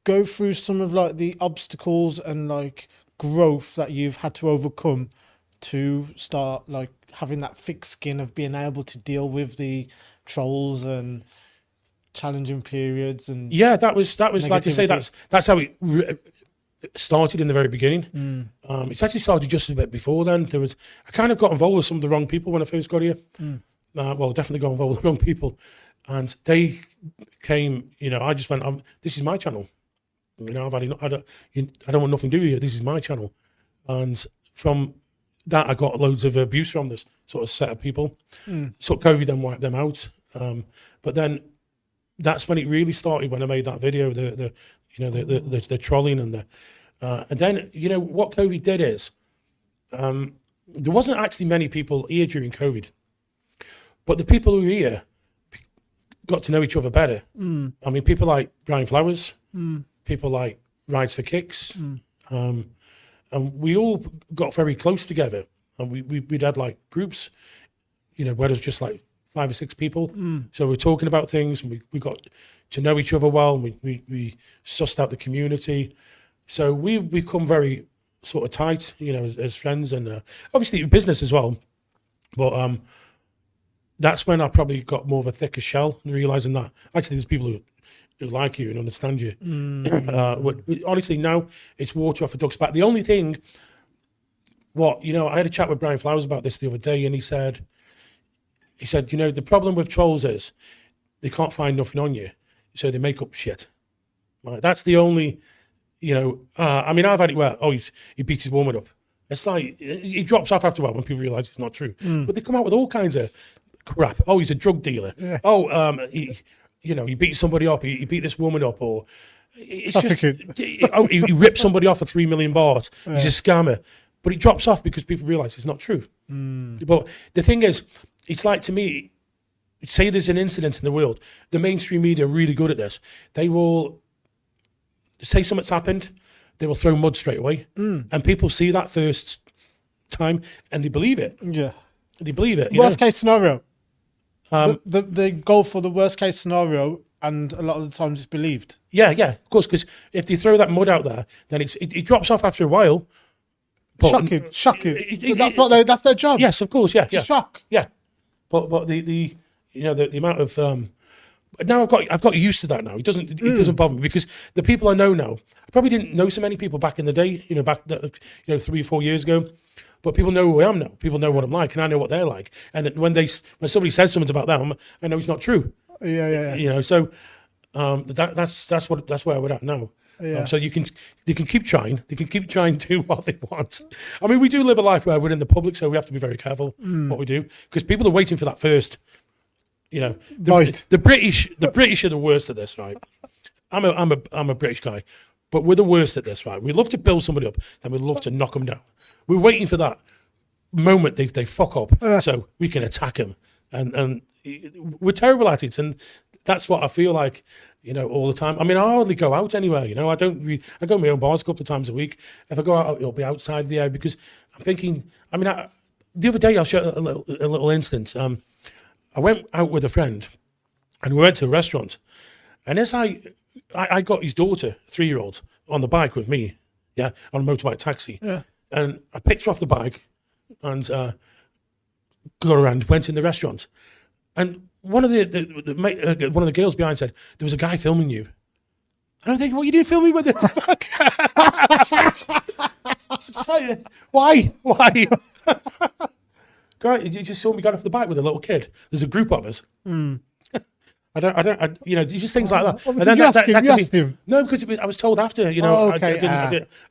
go through some of like the obstacles and like growth that you've had to overcome to start like having that thick skin of being able to deal with the trolls and challenging periods? And that was like I say, that's how it started in the very beginning. It's actually started just a bit before then. I kind of got involved with some of the wrong people when I first got here. Well, definitely got involved with the wrong people, and they came. I just went, this is my channel. I don't want nothing to do with you. This is my channel. And from that, I got loads of abuse from this sort of set of people. So COVID then wiped them out. But then that's when it really started, when I made that video, the trolling and then, what COVID did is, there wasn't actually many people here during COVID, but the people who were here got to know each other better. I mean, people like Brian Flowers, people like Rides for Kicks, and we all got very close together, and we'd had like groups, where there's just like 5 or 6 people. So we're talking about things, and we got to know each other well, and we sussed out the community. So we've become very sort of tight, as friends, and obviously business as well. But that's when I probably got more of a thicker shell, and realizing that actually there's people who like you and understand you. Honestly, now it's water off a duck's back. The only thing, I had a chat with Brian Flowers about this the other day, and he said, the problem with trolls is they can't find nothing on you, so they make up shit. Right? That's the only, I've had it where, he beats his woman up. It's like, he drops off after a while when people realize it's not true. But they come out with all kinds of crap. Oh, he's a drug dealer. Yeah. He beat somebody up. He beat this woman up, or it's just, he ripped somebody off for 3 million baht. Yeah. He's a scammer. But it drops off because people realize it's not true. But the thing is, it's like, to me, say there's an incident in the world, the mainstream media are really good at this. They will say something's happened, they will throw mud straight away. And people see that first time and they believe it. Yeah. They believe it. Worst case scenario. They go for the worst case scenario, and a lot of the times it's believed. Yeah, of course, because if they throw that mud out there, then it drops off after a while. But shocking. That's their job. Yes, of course, yeah. Shock. Yeah. But the amount of now I've got used to that now. It doesn't bother me, because the people I know now, I probably didn't know so many people back in the day, back 3 or 4 years ago. But people know who I am now. People know what I'm like, and I know what they're like. And when somebody says something about them, I know it's not true. Yeah. So that's where we're at now. Yeah. So they can keep trying. They can keep trying to do what they want. I mean, we do live a life where we're in the public, so we have to be very careful what we do, because people are waiting for that first. The British are the worst at this, right? I'm a British guy, but we're the worst at this, right? We love to build somebody up, then we love to knock them down. We're waiting for that moment they fuck up, so we can attack them, and we're terrible at it, and that's what I feel like, all the time. I mean, I hardly go out anywhere, I don't. I go to my own bars a couple of times a week. If I go out, it'll be outside the area, because I'm thinking. I mean, the other day I'll share a little instance. I went out with a friend, and we went to a restaurant, and as I got his daughter, 3-year-old, on the bike with me, on a motorbike taxi. Yeah. And I picked her off the bike and got around, went in the restaurant. And one of the girls behind said, "There was a guy filming you." And I'm thinking, what are you doing filming with it? Why? Guy, you just saw me get off the bike with a little kid. There's a group of us. I don't, just things like that. And then you asked him? No, because I was told after, I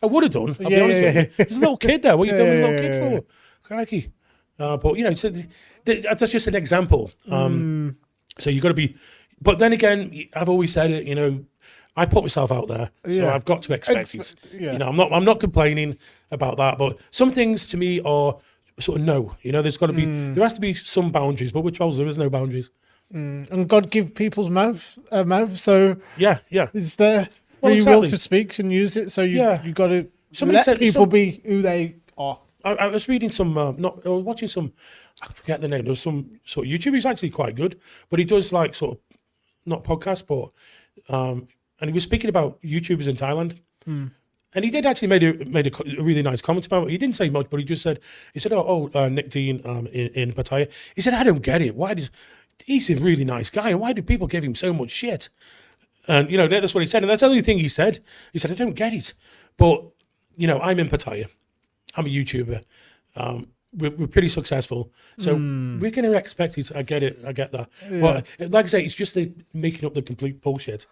would have done, I'll be honest with you. There's a little kid there. What are you filming a little kid for? Crikey. But, so that's just an example. So you've got to be, but then again, I've always said it, I put myself out there, so I've got to expect it. Yeah. I'm not complaining about that, but some things to me are sort of no. There's got to be, there has to be some boundaries, but with trolls, there is no boundaries. And God give people's mouth, so is there free will to speak and use it, so you got to let people be who they are. I was reading watching some, I forget the name, there was some sort of YouTuber, he's actually quite good, but he does like sort of, not podcasts, but, and he was speaking about YouTubers in Thailand. And he did actually made a really nice comment about it. He didn't say much, but he said, Nick Dean in Pattaya. He said, I don't get it. He's a really nice guy, and why do people give him so much shit? And, that's what he said. And that's the only thing he said. He said, I don't get it. But, I'm in Pattaya. I'm a YouTuber. We're pretty successful. So we're going to expect it. I get it. I get that. Yeah. But like I say, it's just making up the complete bullshit.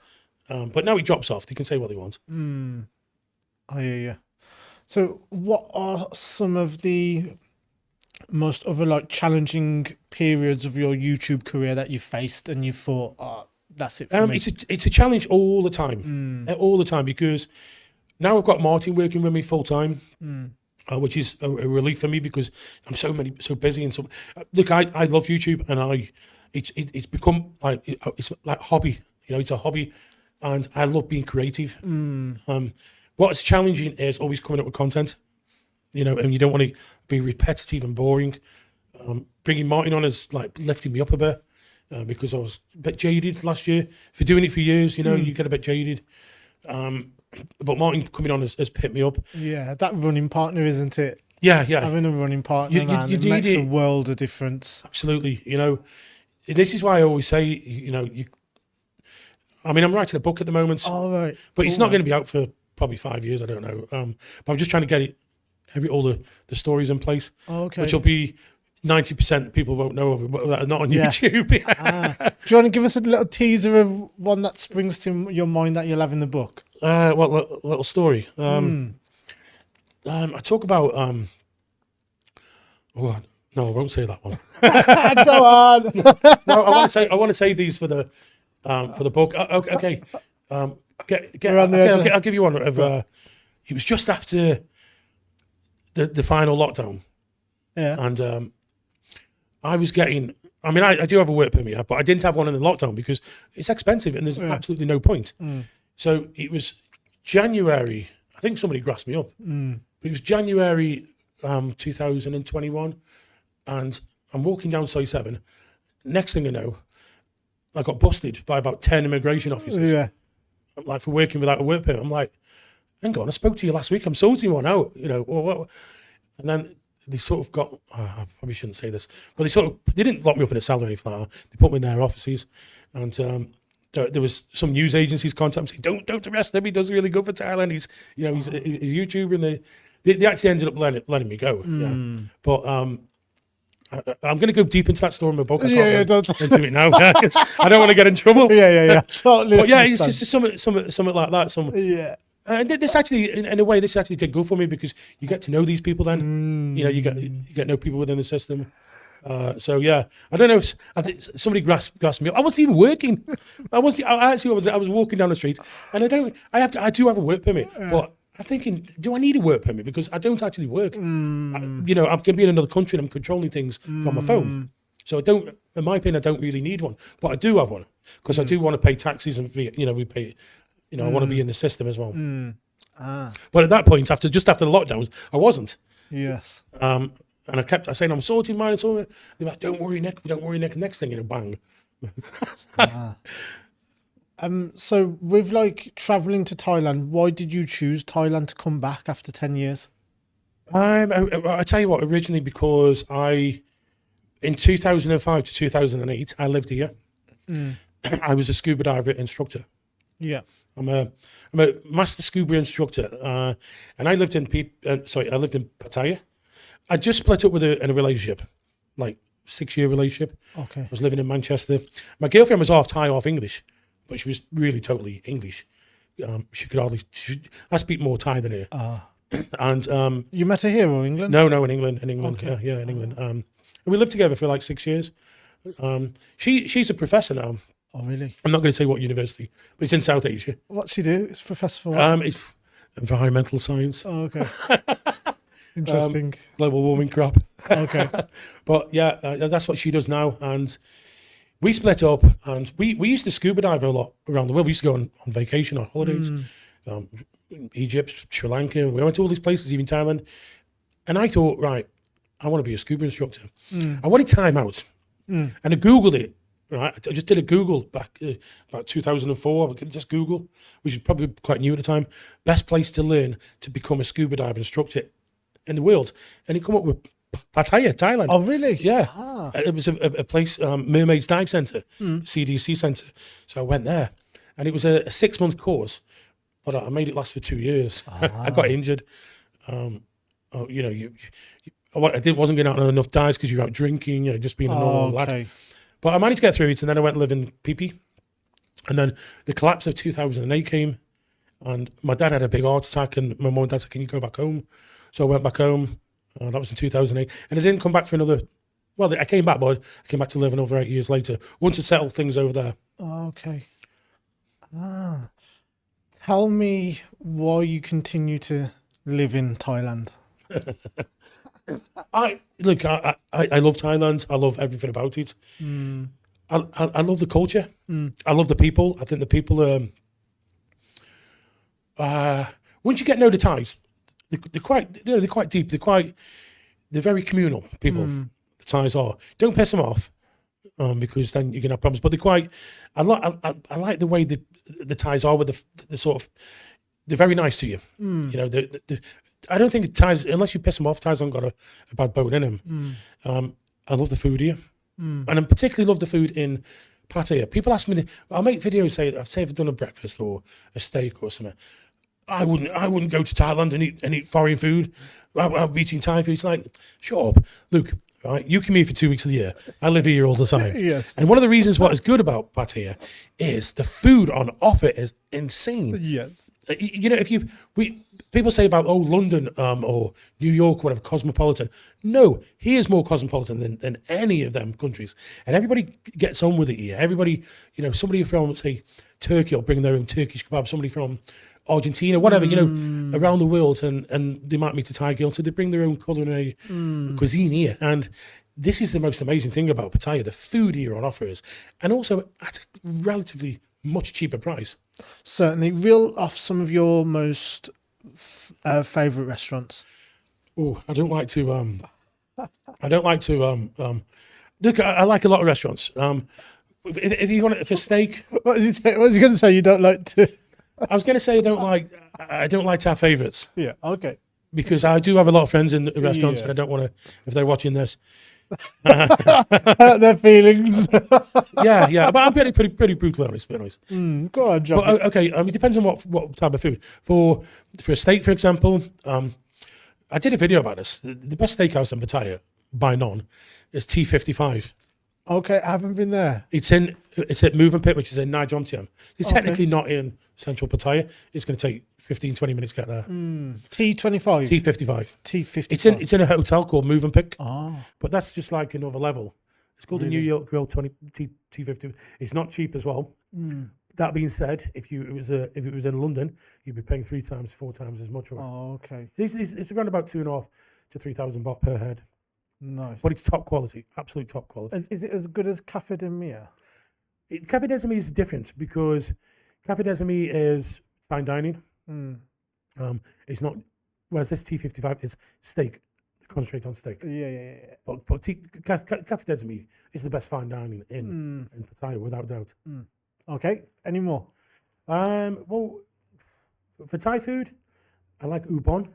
But now he drops off. They can say what they want. Oh, yeah. So what are some of the most other challenging periods of your YouTube career that you faced and you thought, that's it for me? It's a challenge all the time, because now I've got Martin working with me full time, which is a relief for me, because I'm so busy and so. Look, I love YouTube, and it's become it's like a hobby. It's a hobby, and I love being creative. What's challenging is always coming up with content. you know, and you don't want to be repetitive and boring. Bringing Martin on has like lifted me up a bit because I was a bit jaded last year. For doing it for years, you know, you get a bit jaded. But Martin coming on has picked me up. Yeah, that running partner, isn't it? Yeah. Having a running partner, man, it makes a world of difference. Absolutely. You know, this is why I always say, you know, I'm writing a book at the moment. All right. But it's not going to be out for probably 5 years. I don't know. But I'm just trying to get it, all the stories in place. Okay. Which will be 90% people won't know of it, but that are not on YouTube. Do you want to give us a little teaser of one that springs to your mind that you'll have in the book? Little story. I talk about. Oh, no, I won't say that one. Go on. No, I want to save these for the book. Okay. I'll give you one of. It was just after the final lockdown. Yeah. And I was getting. I mean, I do have a work permit, but I didn't have one in the lockdown because it's expensive and there's absolutely no point. So it was January. I think somebody grasped me up. But it was January 2021, and I'm walking down site 7. Next thing I know, I got busted by about 10 immigration officers. Yeah. Like for working without a work permit. I'm like, hang on, I spoke to you last week. I'm sorting one out, you know. And then they sort of got, I probably shouldn't say this, but they didn't lock me up in a cell or anything like that. They put me in their offices, and there was some news agencies contacting me saying, don't arrest him. He does really good for Thailand. He's a YouTuber, and they actually ended up letting me go. Yeah. But I'm going to go deep into that story in my book. I can't go into it now because I don't want to get in trouble. Yeah. Totally. But yeah, it's just something like that. Yeah. And this actually, in a way, this actually did good for me because you get to know these people. Then you know you get to know people within the system. So yeah, I don't know if I think somebody grasped me up. I wasn't even working. I was walking down the street, and I do have a work permit, but I'm thinking, do I need a work permit because I don't actually work? I'm going to be in another country and I'm controlling things from my phone. So in my opinion, I don't really need one, but I do have one because I do want to pay taxes and we pay. I want to be in the system as well. But at that point, just after the lockdowns, I wasn't. Yes. And I kept saying, I'm sorting mine. They're like, don't worry, Nick. Next thing, bang. So with like traveling to Thailand, why did you choose Thailand to come back after 10 years? I tell you what, originally because in 2005 to 2008, I lived here. I was a scuba diver instructor. Yeah. I'm a master scuba instructor, and I lived in Pattaya. I just split up in a relationship, like 6-year relationship. Okay. I was living in Manchester. My girlfriend was half Thai, half English, but she was really totally English. I speak more Thai than her. And you met her here or England? No, in England. Okay. Yeah, in England. And we lived together for like 6 years. She's a professor now. Oh, really? I'm not going to say what university, but it's in South Asia. What's she do? It's professor for what? It's environmental science. Oh, okay. Interesting. Global warming crap. Okay. But yeah, that's what she does now. And we split up, and we used to scuba dive a lot around the world. We used to go on vacation, on holidays, Egypt, Sri Lanka. We went to all these places, even Thailand. And I thought, right, I want to be a scuba instructor. I wanted time out. And I Googled it. Right, I just did a Google back about 2004. I could just Google, which is probably quite new at the time. Best place to learn to become a scuba dive instructor in the world, and it come up with Pattaya, Thailand. Oh, really? Yeah, it was a place, Mermaids Dive Centre, CDC Centre. So I went there, and it was a 6-month course, but I made it last for 2 years. I got injured. I wasn't getting out on enough dives because you were out drinking, just being a normal lad. But I managed to get through it, and then I went and lived in PP. And then the collapse of 2008 came, and my dad had a big heart attack, and my mum and dad said, can you go back home? So I went back home. That was in 2008. And I didn't come back for I came back, but I came back to live another 8 years later. Once I settled things over there. Okay. Tell me why you continue to live in Thailand. I love Thailand. I love everything about it. I love the culture. I love the people. I think the people once you get to know the Thais, they're quite, they're quite deep. They're very communal people. The Thais are. Don't piss them off, because then you're gonna have problems. But they're quite. I like the way the Thais are with the sort of. They're very nice to you. You know, I don't think Thais, unless you piss them off, Thais haven't got a bad bone in them. I love the food here, and I particularly love the food in Pattaya. People ask me, I'll make videos say I've done a breakfast or a steak or something. I wouldn't go to Thailand and eat foreign food. I'll be eating Thai food. It's like, shut up, Luke. Right, you come here for 2 weeks of the year. I live here all the time. Yes. And one of the reasons what is good about Pattaya is the food on offer is insane. Yes. You know, people say about London or New York, whatever, cosmopolitan. No, he is more cosmopolitan than any of them countries, and everybody gets on with it here. Everybody, you know, somebody from say Turkey will bring their own Turkish kebab. Somebody from Argentina, whatever, you know, around the world, and they might meet a Thai girl, so they bring their own culinary cuisine here. And this is the most amazing thing about Pattaya: the food here on offer is, and also at a relatively much cheaper price. Certainly. Reel off some of your most favourite restaurants. Oh, I don't like to. Look, I like a lot of restaurants. If you want it for steak, What was you going to say? You don't like to? I was going to say I don't like to have favourites Yeah. Okay. because I do have a lot of friends in the restaurants, and I don't want to, if they're watching this. Their feelings. Yeah, but I'm pretty brutally honest, to be honest. Go on, John. But, okay, it depends on what type of food. For a steak, for example, I did a video about this. The best steakhouse in Pattaya, by none, is T55. Okay, I haven't been there. It's at Moving Pit, which is in Nightlife. It's technically not in central Pattaya. It's going to take 15-20 minutes to get there. T25. T55. T55. It's in a hotel called Moving Pit. Oh. But that's just like another level. It's called the New York Grill T50. It's not cheap as well. That being said, if it was in London, you'd be paying 3 times, 4 times as much for it. Oh, okay. It's around about 2,500 to 3,000 baht per head. Nice. But it's top quality, absolute top quality. Is it as good as Cafe de Mia? Cafe des Amis is different because Cafe des Amis is fine dining. It's not, whereas this T55 is steak, concentrate on steak. Yeah. But Cafe des Amis is the best fine dining in Pattaya, without doubt. Okay. Any more? Well, for Thai food, I like Ubon.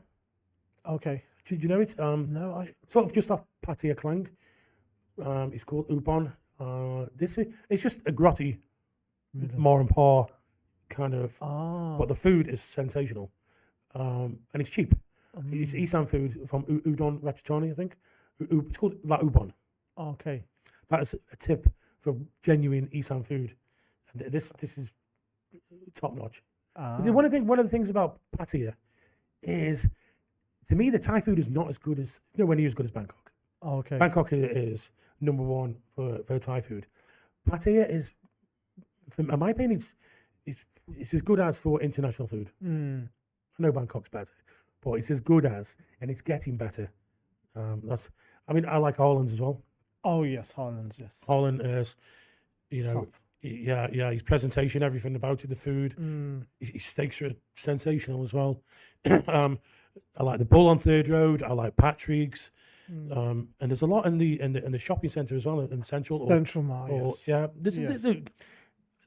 Okay. Do you know it? No, Sort of just off Pattaya Klang. It's called Ubon. It's just a grotty, more and par kind of. But the food is sensational, and it's cheap. It's Isan food from Udon Ratchathani, I think. It's called La Ubon. Okay. That is a tip for genuine Isan food, and this is top notch. One of the things about Pattaya is, to me, the Thai food is not as good as, nowhere near as good as Bangkok. Okay. Bangkok is number one for Thai food. Pattaya is, in my opinion, it's as good as for international food. I know Bangkok's better, but it's as good as, and it's getting better. I like Holland's as well. Oh yes, Holland's, yes. Holland is, Top. yeah, his presentation, everything about it, the food, his steaks are sensational as well. I like the Bull on Third Road. I like Patrick's, and there's a lot in the shopping centre as well in Central. Central Mall. Yes. Yeah, the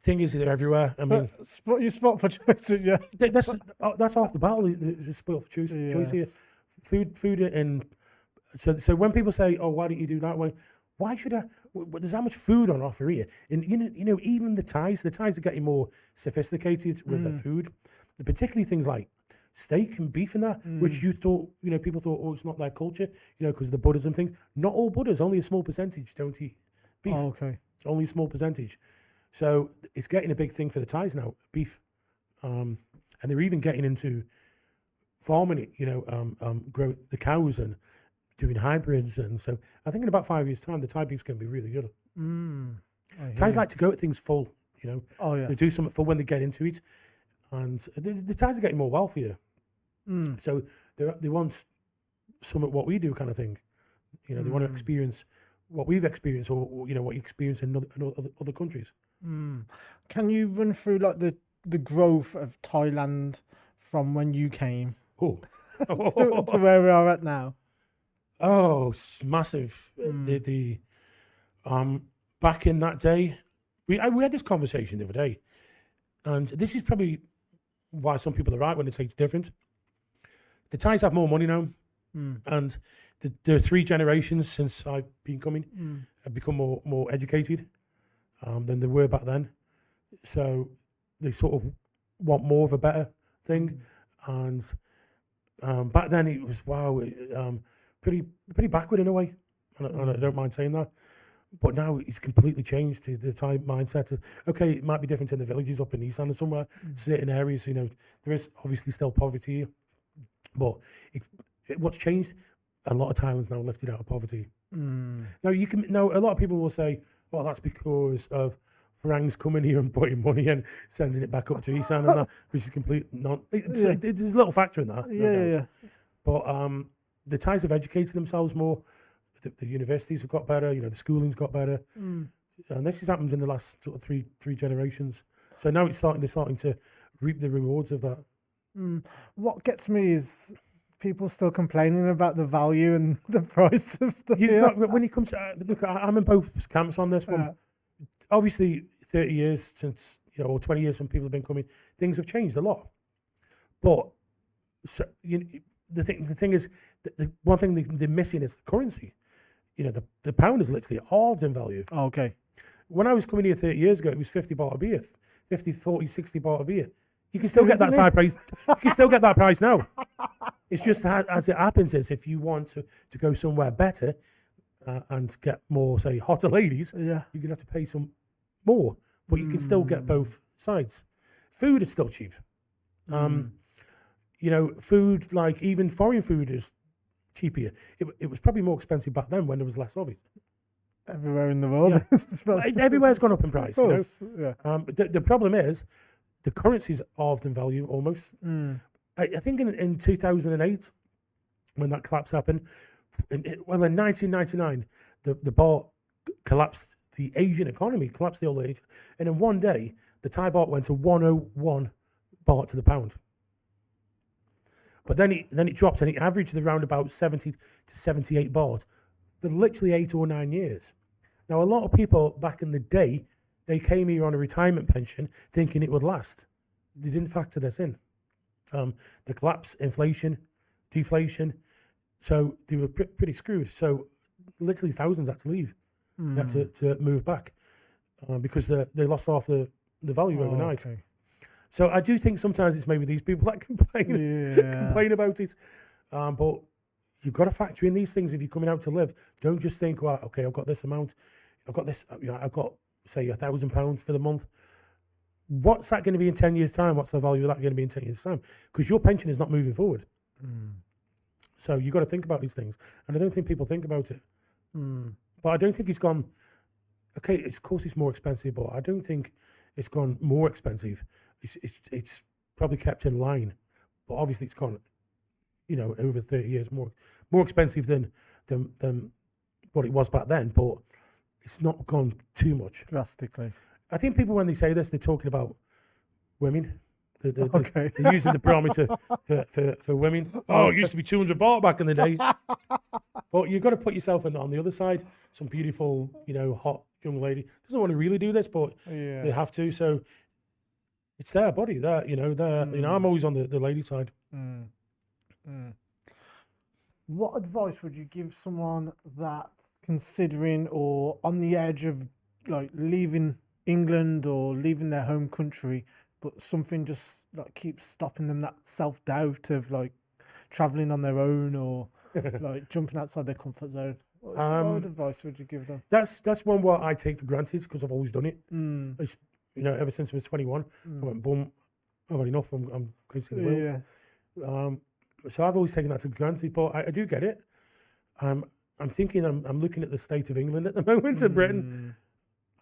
thing is, they're everywhere. I mean, you spot for choice, yeah. That's half the battle. It's spot for choice here. Food, and so when people say, "Oh, why don't you do that way?" Why should I? There's that much food on offer here, and you know, even the Thais are getting more sophisticated with their food, particularly things like steak and beef and that, which you thought, people thought, oh, it's not their culture, because of the Buddhism thing. Not all Buddhas, only a small percentage don't eat beef. Oh, okay. Only a small percentage. So it's getting a big thing for the Thais now, beef. And they're even getting into farming it, grow the cows and doing hybrids. And so I think in about 5 years' time, the Thai beef's going to be really good. Thais like to go at things full, Oh, yes. They do something full when they get into it. And the Thais are getting more wealthier. So they want some of what we do kind of thing. They want to experience what we've experienced, or what you experience in other countries. Can you run through like the growth of Thailand from when you came? Oh, to where we are at now? Oh, it's massive. The back in that day, we had this conversation the other day, and this is probably why some people are right when they say it's different. The Thais have more money now, and the 3 generations since I've been coming have become more educated than they were back then. So they sort of want more of a better thing, and back then it was pretty backward in a way, and I don't mind saying that. But now it's completely changed to the Thai mindset. Okay, it might be different in the villages up in East End or somewhere, certain areas. There is obviously still poverty here, but what's changed? A lot of Thailand's now lifted out of poverty. Now a lot of people will say, "Well, that's because of Farangs coming here and putting money and sending it back up to East End," and that, which is complete there's a little factor in that. Yeah. But the Thais have educated themselves more. The universities have got better. The schooling's got better, and this has happened in the last sort of three generations. So now they're starting to reap the rewards of that. What gets me is people still complaining about the value and the price of stuff. When it comes to look, I'm in both camps on this one. Obviously, 30 years since or 20 years since people have been coming, things have changed a lot. But the thing is, the one thing they're missing is the currency. The pound is literally halved in value. Oh, okay. When I was coming here 30 years ago, it was 50 baht a beer, 50, 40, 60 baht a beer. You can still get that high price. You can still get that price now. It's just as it happens is if you want to go somewhere better and get more, say, hotter ladies, you're going to have to pay some more. But you can still get both sides. Food is still cheap. Food, like even foreign food is cheap here. It was probably more expensive back then when there was less of it. Everywhere in the world. Yeah. Everywhere's gone up in price. Yeah. The problem is the currency's halved in value almost. I think in 2008, when that collapse happened, in 1999, the baht collapsed, the Asian economy collapsed, the old age, and in one day, the Thai baht went to 101 baht to the pound. But then it dropped and it averaged around about 70 to 78 baht for literally 8 or 9 years. Now, a lot of people back in the day, they came here on a retirement pension thinking it would last. They didn't factor this in. The collapse, inflation, deflation. So they were pretty screwed. So literally thousands had to leave, had to move back because they lost half the value overnight. Okay. So I do think sometimes it's maybe these people that complain about it. But you've got to factor in these things if you're coming out to live. Don't just think, well, okay, I've got this amount. I've got this, I've got, say, £1,000 for the month. What's that going to be in 10 years' time? What's the value of that going to be in 10 years' time? Because your pension is not moving forward. So you've got to think about these things. And I don't think people think about it. But I don't think it's gone, okay, of course it's more expensive, but I don't think it's gone more expensive. It's probably kept in line. But obviously it's gone, over 30 years more expensive than what it was back then. But it's not gone too much. Drastically. I think people, when they say this, they're talking about women. They're using the barometer for women. Oh, it used to be 200 baht back in the day. But you've got to put yourself on the other side. Some beautiful, hot young lady doesn't want to really do this, but they have to. So it's their body. I'm always on the lady side. What advice would you give someone that's considering or on the edge of like leaving England or leaving their home country, but something just like keeps stopping them, that self-doubt of like traveling on their own or like jumping outside their comfort zone? What advice would you give them? That's one what I take for granted because I've always done it. Ever since I was 21, I went, boom, I've had enough. I'm going to see the world. So I've always taken that for granted, but I do get it. I'm thinking, I'm looking at the state of England at the moment and Britain.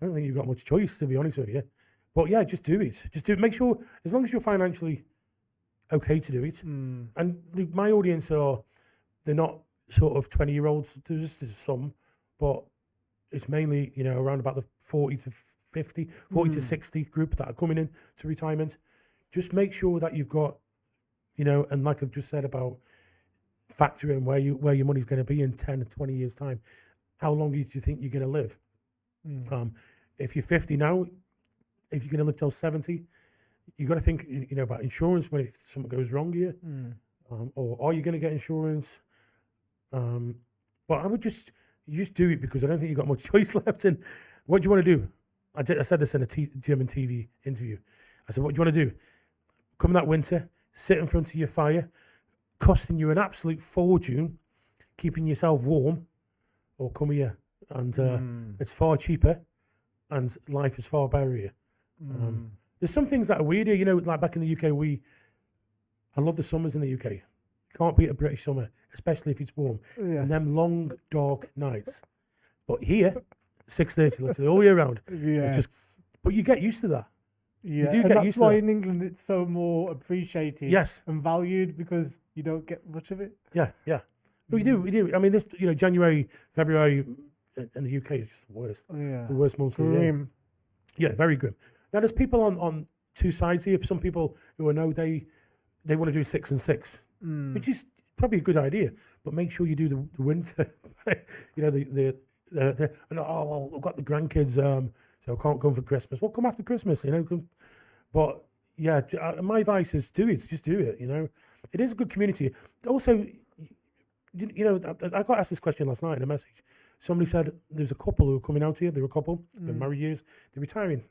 I don't think you've got much choice, to be honest with you. But yeah, just do it. Just do it. Make sure, as long as you're financially okay to do it. And my audience they're not sort of 20-year-olds. There's some, but it's mainly, around about the 40 to 50, 40 to 60 group that are coming in to retirement. Just make sure that you've got, and like I've just said about, factor in where your money's going to be in 10 or 20 years time. How long do you think you're going to live? If you're 50 now, if you're going to live till 70, you got to think, about insurance when if something goes wrong here, or are you going to get insurance? But I would just do it because I don't think you've got much choice left. And what do you want to do? I said this in a German TV interview. I said, what do you want to do? Come that winter, sit in front of your fire, costing you an absolute fortune, keeping yourself warm, or come here and it's far cheaper and life is far better here. There's some things that are weird here, like back in the UK, I love the summers in the UK. You can't beat a British summer, especially if it's warm. Yeah. And them long, dark nights. But here, 6:30, literally all year round. Yeah. But you get used to that. Yeah, You do and get that's used to why that. in England it's so more appreciated Yes. and valued because you don't get much of it. Yeah. We do. I mean, this, January, February in the UK is just the worst. Yeah. The worst months of the year. Grim. Yeah, very grim. Now, there's people on two sides here. Some people who they want to do 6 and 6, which is probably a good idea. But make sure you do the winter. I've got the grandkids, so I can't come for Christmas. Well, come after Christmas, But yeah, my advice is just do it. It is a good community. Also, I got asked this question last night in a message. Somebody said there's a couple who are coming out here. They're a couple, been married years, they're retiring.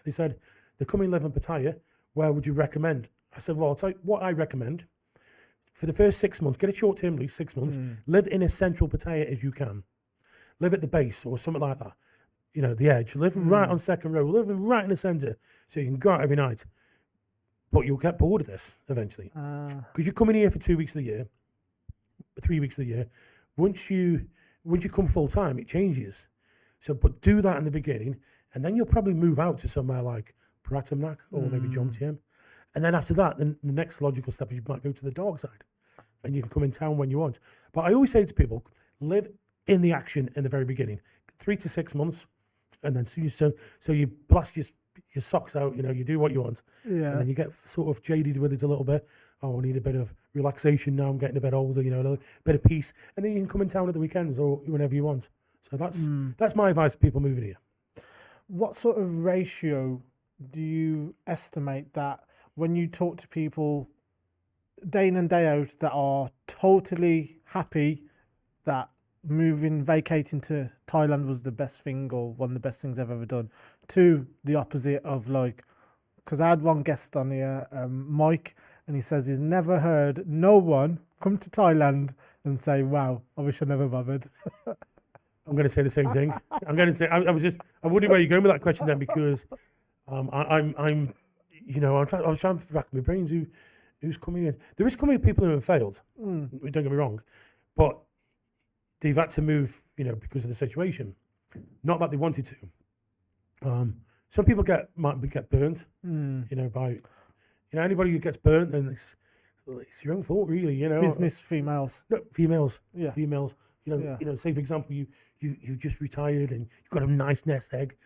They said they're coming live in Pattaya. Where would you recommend? I said, well, I'll tell you what I recommend. For the first 6 months, get a short-term lease, 6 months. Live in as central Pattaya as you can. Live at the base or something like that. The edge. Live right on second row. Live right in the centre so you can go out every night. But you'll get bored of this eventually. Because you're coming here for 2 weeks of the year, 3 weeks of the year. Once you come full time, it changes. So, but do that in the beginning, and then you'll probably move out to somewhere like Pratamnak or maybe Jomtien. And then after that, then the next logical step is you might go to the dark side, and you can come in town when you want. But I always say to people, live in the action in the very beginning, 3 to 6 months, and then so you blast your socks out, you do what you want, and then you get sort of jaded with it a little bit. Oh, I need a bit of relaxation now. I'm getting a bit older, a little bit of peace, and then you can come in town at the weekends or whenever you want. So that's my advice to people moving here. What sort of ratio do you estimate that when you talk to people day in and day out that are totally happy that vacating to Thailand was the best thing or one of the best things I've ever done, to the opposite of because I had one guest on here, Mike, and he says he's never heard no one come to Thailand and say, wow, I wish I never bothered. I'm going to say the same thing. I'm going to say I wondering where you're going with that question then, because I'm I was trying to rack my brains who's coming in. There is coming people who have failed. Don't get me wrong, but they've had to move, because of the situation. Not that they wanted to. Some people might get burnt, by anybody who gets burnt, then it's your own fault, really. Business females. No, females. Yeah. Females. Say for example, you just retired and you've got a nice nest egg.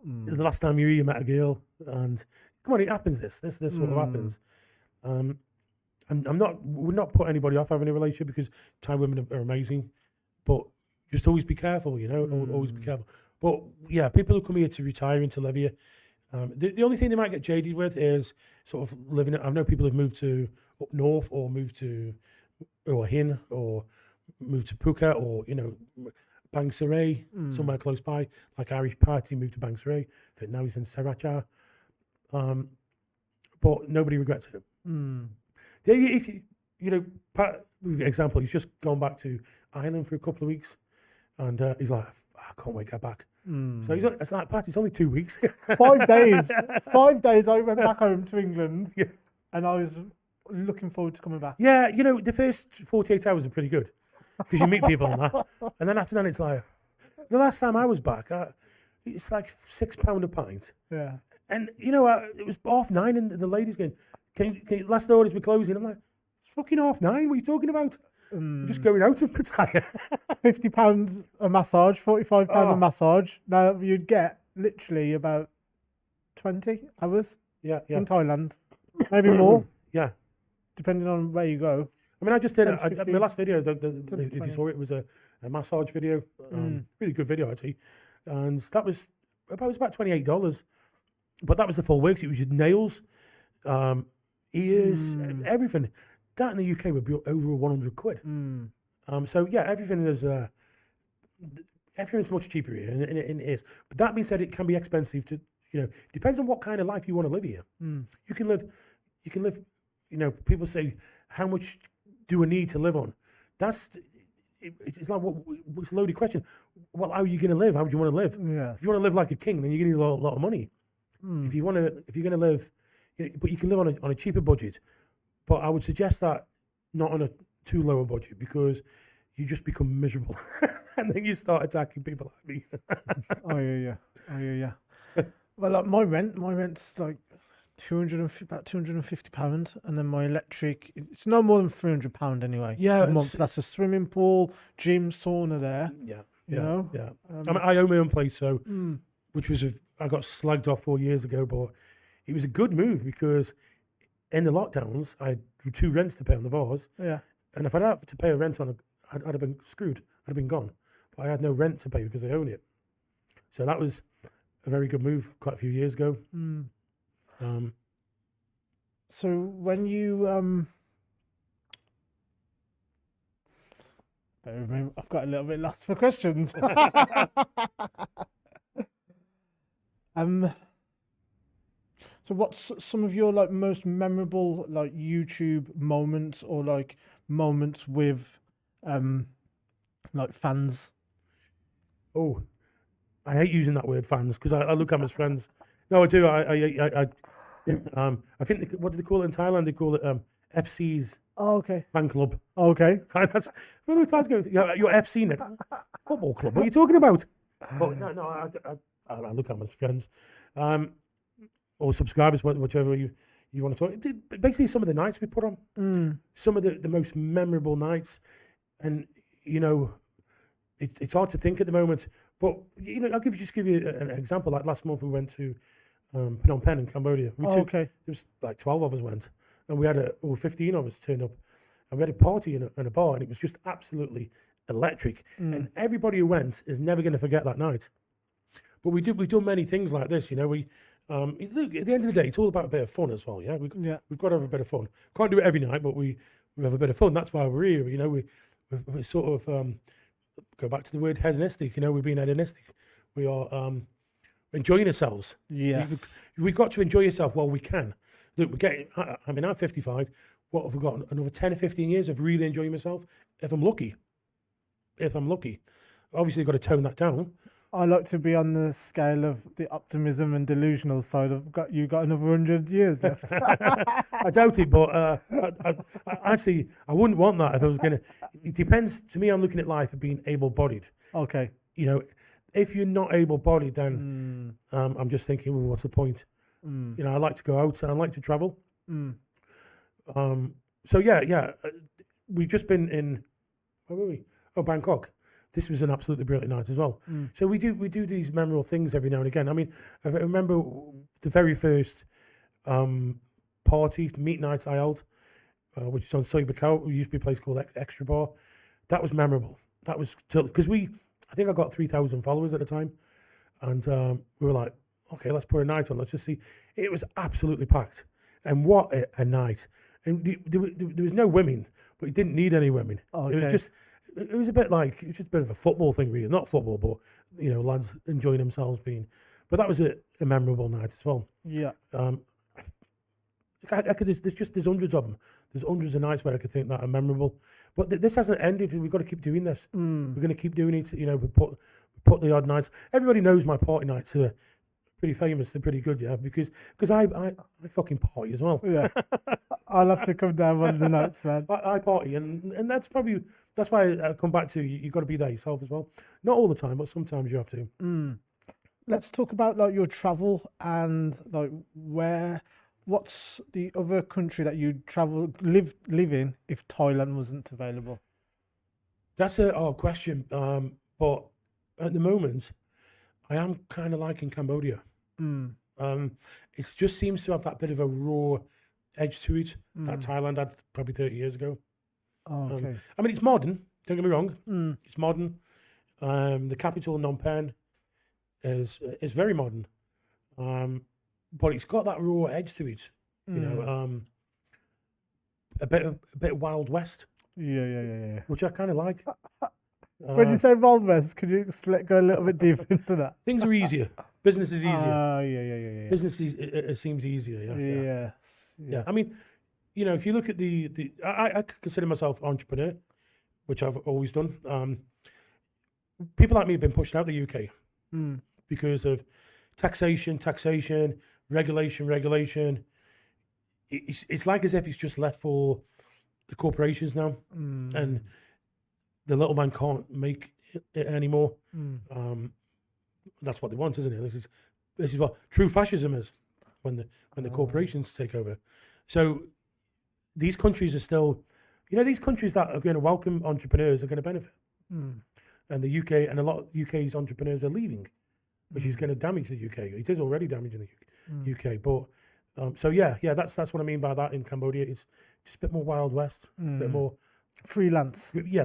The last time you met a girl, and come on, it happens. This sort of happens. Would not put anybody off having a relationship because Thai women are amazing, but just always be careful. Always be careful. But yeah, people who come here to retire and to live here, the only thing they might get jaded with is sort of living. I know people have moved to up north or moved to Hin or moved to Phuket or Bang Saray, somewhere close by, like Irish Party moved to Bang Saray. I think now he's in Sriracha. But nobody regrets it. Yeah, if Pat, example, he's just gone back to Ireland for a couple of weeks, and he's like, I can't wait to get back. So it's like, Pat, it's only 2 weeks. 5 days. 5 days I went back home to England, and I was looking forward to coming back. Yeah, the first 48 hours are pretty good because you meet people and that, and then after that it's like, the last time I was back, it's like £6 a pint. Yeah. And it was 9:30, and the lady's going, can you, last orders were closing. I'm like, it's fucking 9:30. What are you talking about? We're just going out in Pattaya. £50 a massage, £45 a massage. Now you'd get literally about 20 hours. Yeah. In Thailand, maybe more. Yeah. Depending on where you go. I mean, I just did 10 to 15. my last video. If 20. you saw it, was a massage video. Really good video actually, and that was about $28. But that was the full works. It was your nails, ears, everything. That in the UK would be over 100 quid. So yeah, everything is everything's much cheaper here, and it is. But that being said, it can be expensive to, depends on what kind of life you want to live here. You can live, people say, how much do I need to live on? It's like, it's a loaded question. Well, how are you going to live? How would you want to live? Yes. If you want to live like a king, then you're going to need a lot of money. If you're going to live, but you can live on a cheaper budget. But I would suggest that not on a too low a budget, because you just become miserable, and then you start attacking people like me. Oh yeah. Well, like my rent's like about £250, and then my electric, it's no more than £300 anyway. Yeah, a month. That's a swimming pool, gym, sauna there. Yeah. I mean, I own my own place, so which was I got slagged off 4 years ago, but it was a good move because in the lockdowns I had 2 rents to pay on the bars. Yeah. And if I'd had to pay a rent on I'd have been screwed. I'd have been gone. But I had no rent to pay because I own it. So that was a very good move quite a few years ago. So when you I've got a little bit lost for questions. So what's some of your like most memorable like YouTube moments, or like moments with like fans? Oh, I hate using that word fans because I look at them as friends. No, I do. I think what do they call it in Thailand? They call it FC's. Oh, okay. Fan club. Okay. That's one of the times going. Your FC Nick, football club. What are you talking about? But no. I look at them as friends, or subscribers, whichever you want to talk. Basically, some of the nights we put on, some of the most memorable nights, and it's hard to think at the moment. But I'll just give you an example. Like last month, we went to Phnom Penh in Cambodia. Okay. There was like 12 of us went, and we had 15 of us turned up, and we had a party in a bar, and it was just absolutely electric. And everybody who went is never going to forget that night. But we've done many things like this. We look, at the end of the day, it's all about a bit of fun as well. Yeah, we've got to have a bit of fun. Can't do it every night, but we have a bit of fun. That's why we're here. We sort of go back to the word hedonistic. We're being hedonistic. We are enjoying ourselves. Yes, we've got to enjoy yourself while we can. Look, I'm 55. What have we got? Another 10 or 15 years of really enjoying myself, if I'm lucky. Obviously, you've got to tone that down. I like to be on the scale of the optimism and delusional side. You got another 100 years left. I doubt it, but I wouldn't want that if I was going to. It depends. To me, I'm looking at life as being able-bodied. Okay. If you're not able-bodied, then I'm just thinking, well, what's the point? I like to go out and I like to travel. So yeah. We've just been in. Where were we? Oh, Bangkok. This was an absolutely brilliant night as well. So we do these memorable things every now and again. I mean, I remember the very first meet night I held, which is on Soy Bacau. It used to be a place called Extra Bar. That was memorable. That was because I think I got 3,000 followers at the time, and we were like, okay, let's put a night on. Let's just see. It was absolutely packed, and what a night! And there was no women, but it didn't need any women. Okay. It was just. It was just a bit of a football thing, really. Not football, but lads enjoying themselves being. But that was a memorable night as well. Yeah. There's hundreds of them. There's hundreds of nights where I could think that are memorable. But this hasn't ended. We've got to keep doing this. We're going to keep doing it. We put the odd nights. Everybody knows my party nights are pretty famous. They're pretty good, yeah, because I fucking party as well. Yeah. I'll have to come down one of the nights, man. I party, and that's why I come back to you've got to be there yourself as well. Not all the time, but sometimes you have to. Let's talk about like your travel and like what's the other country that you'd live in if Thailand wasn't available? That's a hard question, but at the moment, I am kind of liking Cambodia. It just seems to have that bit of a raw edge to it that Thailand had probably 30 years ago. Oh, okay. I mean, it's modern. Don't get me wrong. It's modern. The capital, Phnom Penh, is very modern. But it's got that raw edge to it. You know, a bit Wild West, Yeah. which I kind of like. When you say Wild West, could you go a little bit deeper into that? Things are easier. Business is easier. Yeah. Business it seems easier. Yes. Yeah. I mean, you know, if you look at I consider myself entrepreneur, which I've always done. People like me have been pushed out of the UK because of taxation, regulation. It's like as if it's just left for the corporations now, and the little man can't make it anymore. That's what they want, isn't it? This is what true fascism is, when the corporations take over. So these countries are still, you know, these countries that are going to welcome entrepreneurs are going to benefit. And the UK, and a lot of UK's entrepreneurs are leaving, which is going to damage the UK. It is already damaging the UK. But so that's what I mean by that in Cambodia. It's just a bit more Wild West, a bit more freelance. Yeah,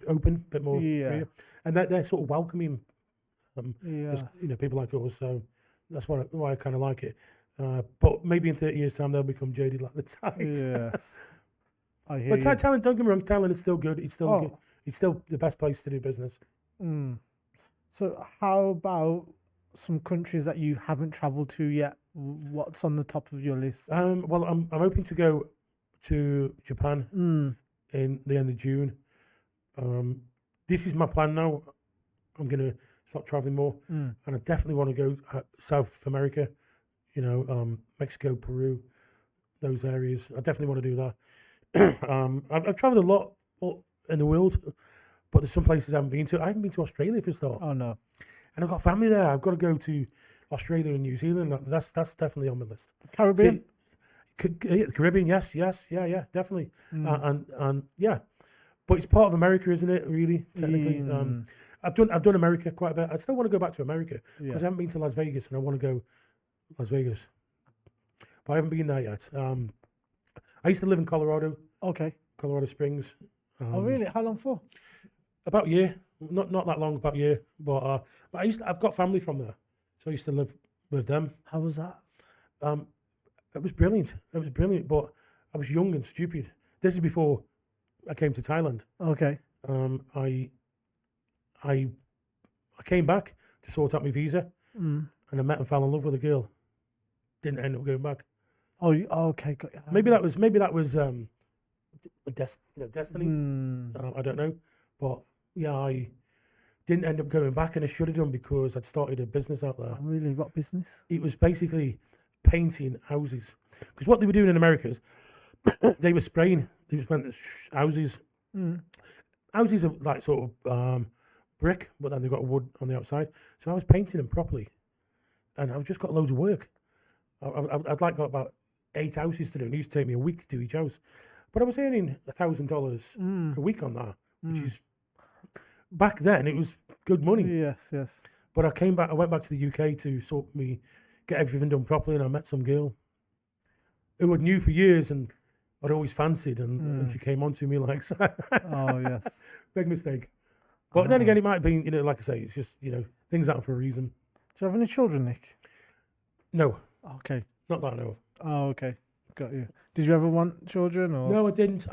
open, a bit more freer. And they're sort of welcoming you know, people like us. So that's why I kind of like it. But maybe in 30 years' time they'll become jaded like the Thais. Yes. I hear But you. Thailand, don't get me wrong, Thailand is still good. It's still good. It's still the best place to do business. So how about some countries that you haven't travelled to yet? What's on the top of your list? Well, I'm hoping to go to Japan in the end of June. This is my plan now. I'm going to start traveling more, and I definitely want to go South America. You know, Mexico, Peru, those areas. I definitely want to do that. I've traveled a lot in the world, but there's some places I haven't been to. I haven't been to Australia for a start. Oh no! And I've got family there. I've got to go to Australia and New Zealand. That's definitely on my list. Caribbean, the Caribbean, yes, definitely, and yeah, but it's part of America, isn't it? Really, technically. I've done America quite a bit. I still want to go back to America because I haven't been to Las Vegas, and I want to go Las Vegas, but I haven't been there yet. I used to live in Colorado. Okay. Colorado Springs. Oh really? How long for? About a year. Not that long. About a year. But I've got family from there, so I used to live with them. How was that? It was brilliant. But I was young and stupid. This is before I came to Thailand. Okay. I came back to sort out my visa, and I met and fell in love with a girl. Didn't end up going back. Oh, okay. Maybe that was destiny. I don't know, but yeah, I didn't end up going back, and I should have done because I'd started a business out there. Oh, really? What business? It was basically painting houses, because what they were doing in America is they were spraying. They just went houses. Houses are like sort of brick, but then they've got wood on the outside. So I was painting them properly, and I've just got loads of work. I'd like got about 8 houses to do. It used to take me a week to do each house, but I was earning $1,000 a week on that, which is back then it was good money. Yes. But I went back to the UK to get everything done properly, and I met some girl who I'd knew for years and I'd always fancied, and she came on to me like, oh yes, big mistake. But then again, it might have been, you know, like I say, it's just, you know, things happen for a reason. Do you have any children, Nick? No. Okay. Not that I know of. Oh, okay. Got you. Did you ever want children? Or? No, I didn't.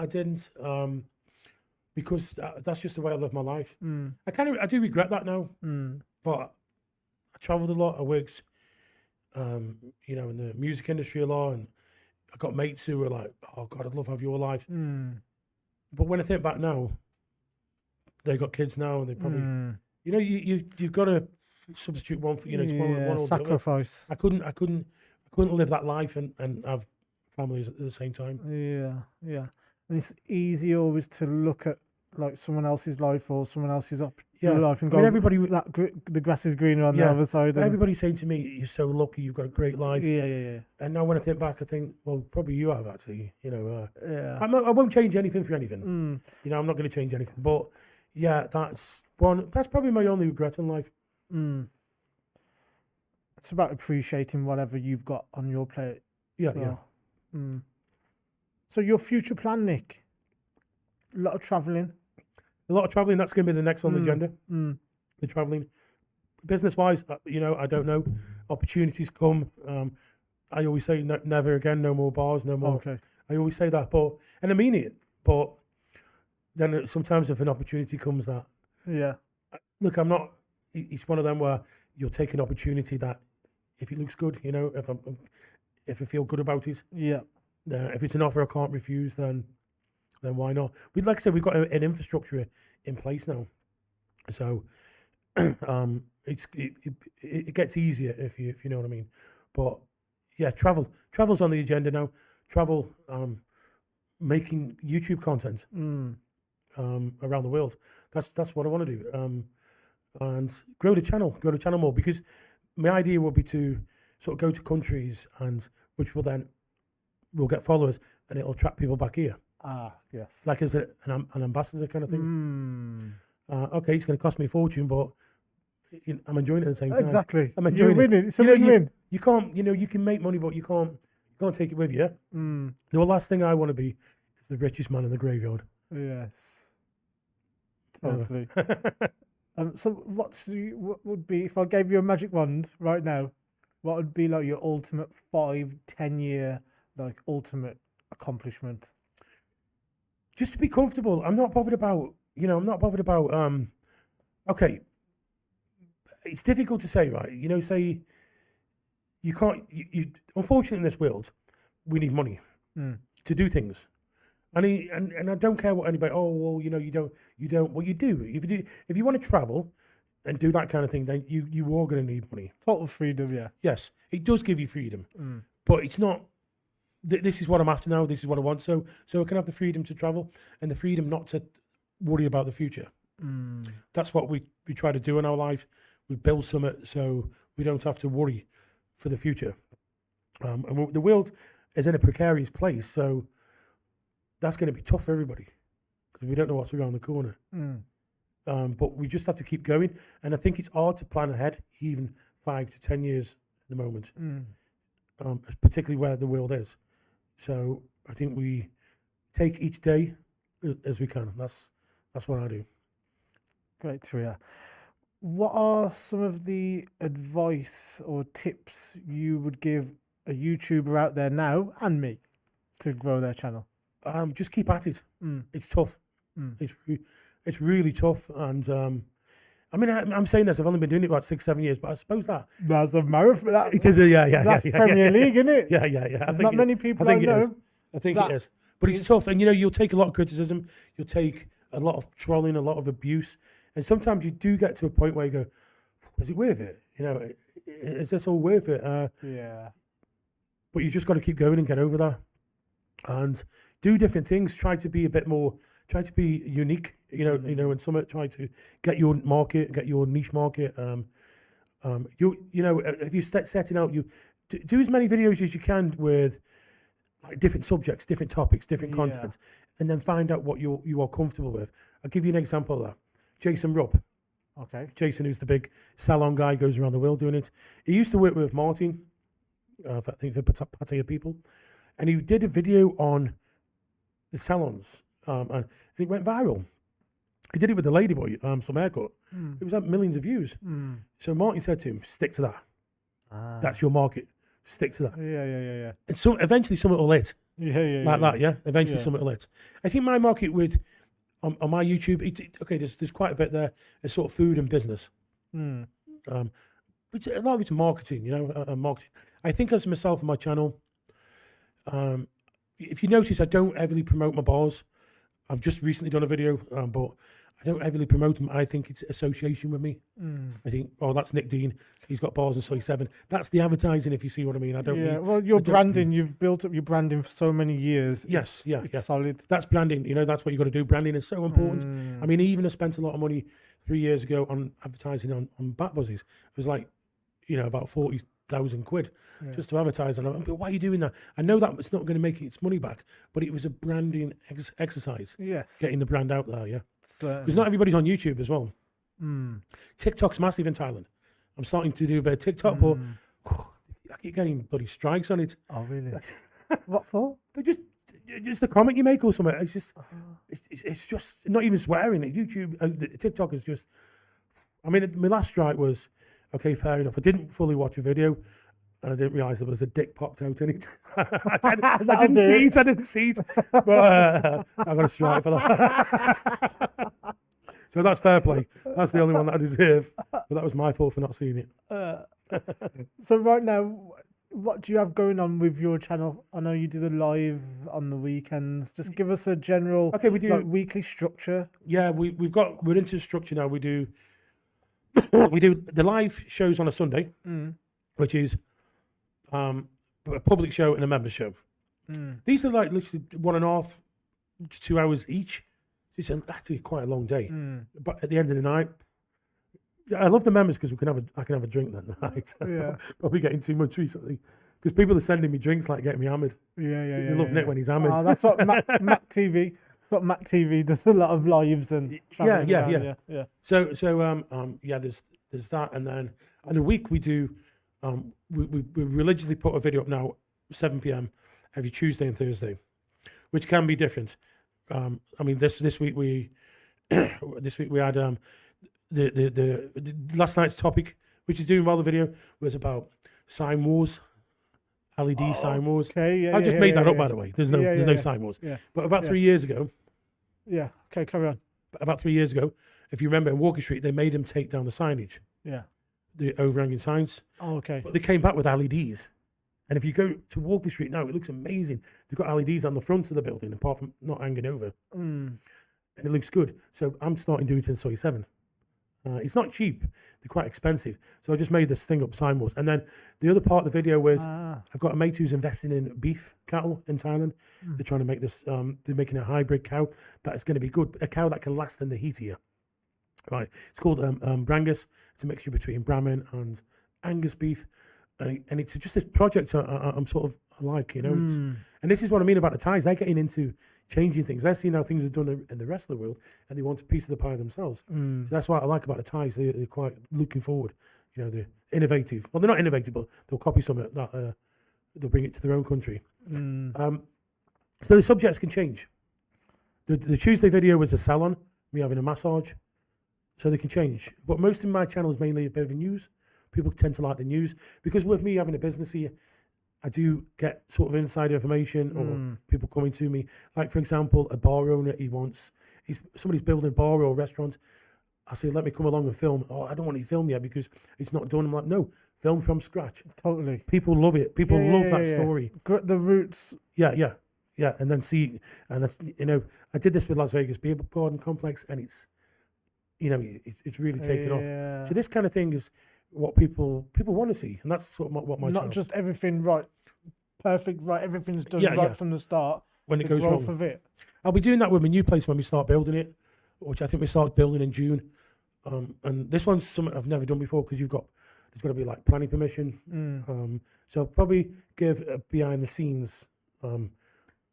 Because that's just the way I live my life. I do regret that now. But I travelled a lot. I worked, you know, in the music industry a lot, and I got mates who were like, "Oh God, I'd love to have your life." But when I think back now, they got kids now, and they probably, you know, you've got to substitute one for, you know, one or sacrifice. I couldn't live that life and have families at the same time. Yeah. And it's easy always to look at like someone else's life or someone else's life and go, everybody, the grass is greener on the other side. Everybody's saying to me, "You're so lucky. You've got a great life." Yeah. And now when I think back, I think, well, probably you have actually. You know, I won't change anything for anything. You know, I'm not going to change anything. But yeah, that's probably my only regret in life. It's about appreciating whatever you've got on your plate. Yeah. So your future plan, Nick? A lot of traveling. A lot of traveling. That's going to be the next on the agenda. The traveling. Business-wise, I don't know. Opportunities come. I always say never again, no more bars, no more. Okay. I always say that, and I mean it. But then sometimes if an opportunity comes that, look, I'm not. It's one of them where you'll take an opportunity that, if it looks good, if I feel good about it, if it's an offer I can't refuse, then why not? Like I said, we've got an infrastructure in place now, so it gets easier if you know what I mean. But yeah, travel's on the agenda now. Travel, making YouTube content around the world. That's what I want to do. And grow the channel more, because my idea would be to sort of go to countries which will then we'll get followers and it'll attract people back here. Yes. Like as an ambassador kind of thing. Okay, it's going to cost me a fortune, but I'm enjoying it at the same time. Exactly. I'm enjoying it. It's a win-win. You can't, you can make money, but you can't take it with you. The last thing I want to be is the richest man in the graveyard. Yes. Totally. So what would be, if I gave you a magic wand right now, what would be like your ultimate 5-10 year like ultimate accomplishment? Just to be comfortable. I'm not bothered about, okay, it's difficult to say, right? Say you can't, unfortunately in this world, we need money to do things. And I don't care what anybody, you don't, well, you do. If you want to travel and do that kind of thing, then you are going to need money. Total freedom, yeah. Yes, it does give you freedom, but it's not, this is what I'm after now, this is what I want. So I can have the freedom to travel and the freedom not to worry about the future. That's what we try to do in our life. We build something so we don't have to worry for the future. And the world is in a precarious place, so that's going to be tough for everybody because we don't know what's around the corner. But we just have to keep going. And I think it's hard to plan ahead, even 5 to 10 years at the moment, particularly where the world is. So I think we take each day as we can. That's what I do. Great to hear. What are some of the advice or tips you would give a YouTuber out there now and me to grow their channel? Just keep at it. It's tough. It's really tough. And I'm saying this. I've only been doing it about 6-7 years, but I suppose that's a marathon. It is. That's Premier League, isn't it? Yeah. There's not many people I know. I think it is. But it's tough, and you'll take a lot of criticism. You'll take a lot of trolling, a lot of abuse, and sometimes you do get to a point where you go, "Is it worth it? Is this all worth it?" Yeah. But you just got to keep going and get over that, and do different things. Try to be a bit more. Try to be unique. And some try to get your market, get your niche market. If you're setting out, you do as many videos as you can with like different subjects, different topics, different content, and then find out what you are comfortable with. I'll give you an example of that. Jason Rupp. Okay. Jason, who's the big salon guy, goes around the world doing it. He used to work with Martin, I think for Pattaya people, and he did a video on the salons, and it went viral. He did it with the ladyboy, some haircut. It was like millions of views. So Martin said to him, "Stick to that. That's your market. Stick to that." Yeah. And so eventually something will hit. Yeah. That, yeah. Eventually something will hit. I think my market on my YouTube, there's quite a bit there. It's sort of food and business. But a lot of it's marketing, marketing. I think as myself and my channel, if you notice, I don't heavily promote my bars. I've just recently done a video, but I don't heavily promote them. I think it's association with me. I think, that's Nick Dean. He's got bars in Soy 7. That's the advertising, if you see what I mean. I don't. Yeah. Well, your branding, you've built up your branding for so many years. Yes. It's solid. That's branding. That's what you got to do. Branding is so important. I mean, even I spent a lot of money 3 years ago on advertising on bat buzzes. It was like, about 40,000 quid just to advertise. And I'm like, why are you doing that? I know that it's not going to make its money back, but it was a branding exercise. Yes. Getting the brand out there, because not everybody's on YouTube as well. TikTok's massive in Thailand. I'm starting to do a bit of TikTok, but I keep getting bloody strikes on it. Oh, really? What for? They're just the comment you make or something. It's it's just not even swearing. YouTube, TikTok is just. I mean, my last strike was okay. Fair enough. I didn't fully watch a video, and I didn't realise there was a dick popped out in it. I didn't see it. But I got a strike for that. So that's fair play. That's the only one that I deserve. But that was my fault for not seeing it. So right now, what do you have going on with your channel? I know you do the live on the weekends. Just give us a general we do weekly structure. Yeah, we're into structure now. We do the live shows on a Sunday, which is a public show and a member show. These are like literally 1.5 to 2 hours each. It's actually quite a long day. But at the end of the night, I love the members because I can have a drink that night. Yeah. Probably getting too much recently because people are sending me drinks like getting me hammered. Yeah. They love Nick when he's hammered. Oh, that's what Mac TV. That's what Mac TV does. A lot of lives and traveling around. Yeah. So there's that, and then in a week we do we religiously put a video up now 7 p.m. every Tuesday and Thursday, which can be different. I mean this week we had the last night's topic, which is doing well. The video was about sign wars, LED sign wars. Okay, I just made that up, by the way. There's no sign wars. Yeah. But about 3 years ago. Yeah. Okay, carry on. About 3 years ago, if you remember in Walker Street, they made him take down the signage. Yeah. The overhanging signs. Oh, okay. But they came back with LEDs. And if you go to Walker Street now, it looks amazing. They've got LEDs on the front of the building, apart from not hanging over. And it looks good. So I'm starting doing it in Soy 7. It's not cheap. They're quite expensive. So I just made this thing up, sign wars. And then the other part of the video was I've got a mate who's investing in beef cattle in Thailand. They're trying to make this, they're making a hybrid cow that is going to be good. A cow that can last in the heat here. Right. It's called Brangus. It's a mixture between Brahmin and Angus beef. And it's just this project I'm sort of like, you know. And this is what I mean about the Thais. They're getting into changing things. They're seeing how things are done in the rest of the world, and they want a piece of the pie themselves. So that's what I like about the Thais. They're quite looking forward. You know, they're innovative. Well, they're not innovative, but they'll copy something that they'll bring it to their own country. So the subjects can change. The Tuesday video was a salon, me having a massage, so they can change. But most of my channel is mainly a bit of news. People tend to like the news because with me having a business here, I do get sort of inside information or people coming to me. Like, for example, a bar owner, somebody's building a bar or a restaurant. I say, let me come along and film. Oh, I don't want to film yet because it's not done. I'm like, no, film from scratch. Totally. People love it. People love that story. The roots. Yeah. And then see, and that's, you know, I did this with Las Vegas Beer Garden Complex, and it's, you know, it's really taken off. So this kind of thing is what people want to see, and that's sort of what my not channel. Just everything perfect, everything's done from the start. When it goes wrong, of it. I'll be doing that with my new place when we start building it, which I think we start building in June. And this one's something I've never done before because there's got to be like planning permission. So I'll probably give a behind the scenes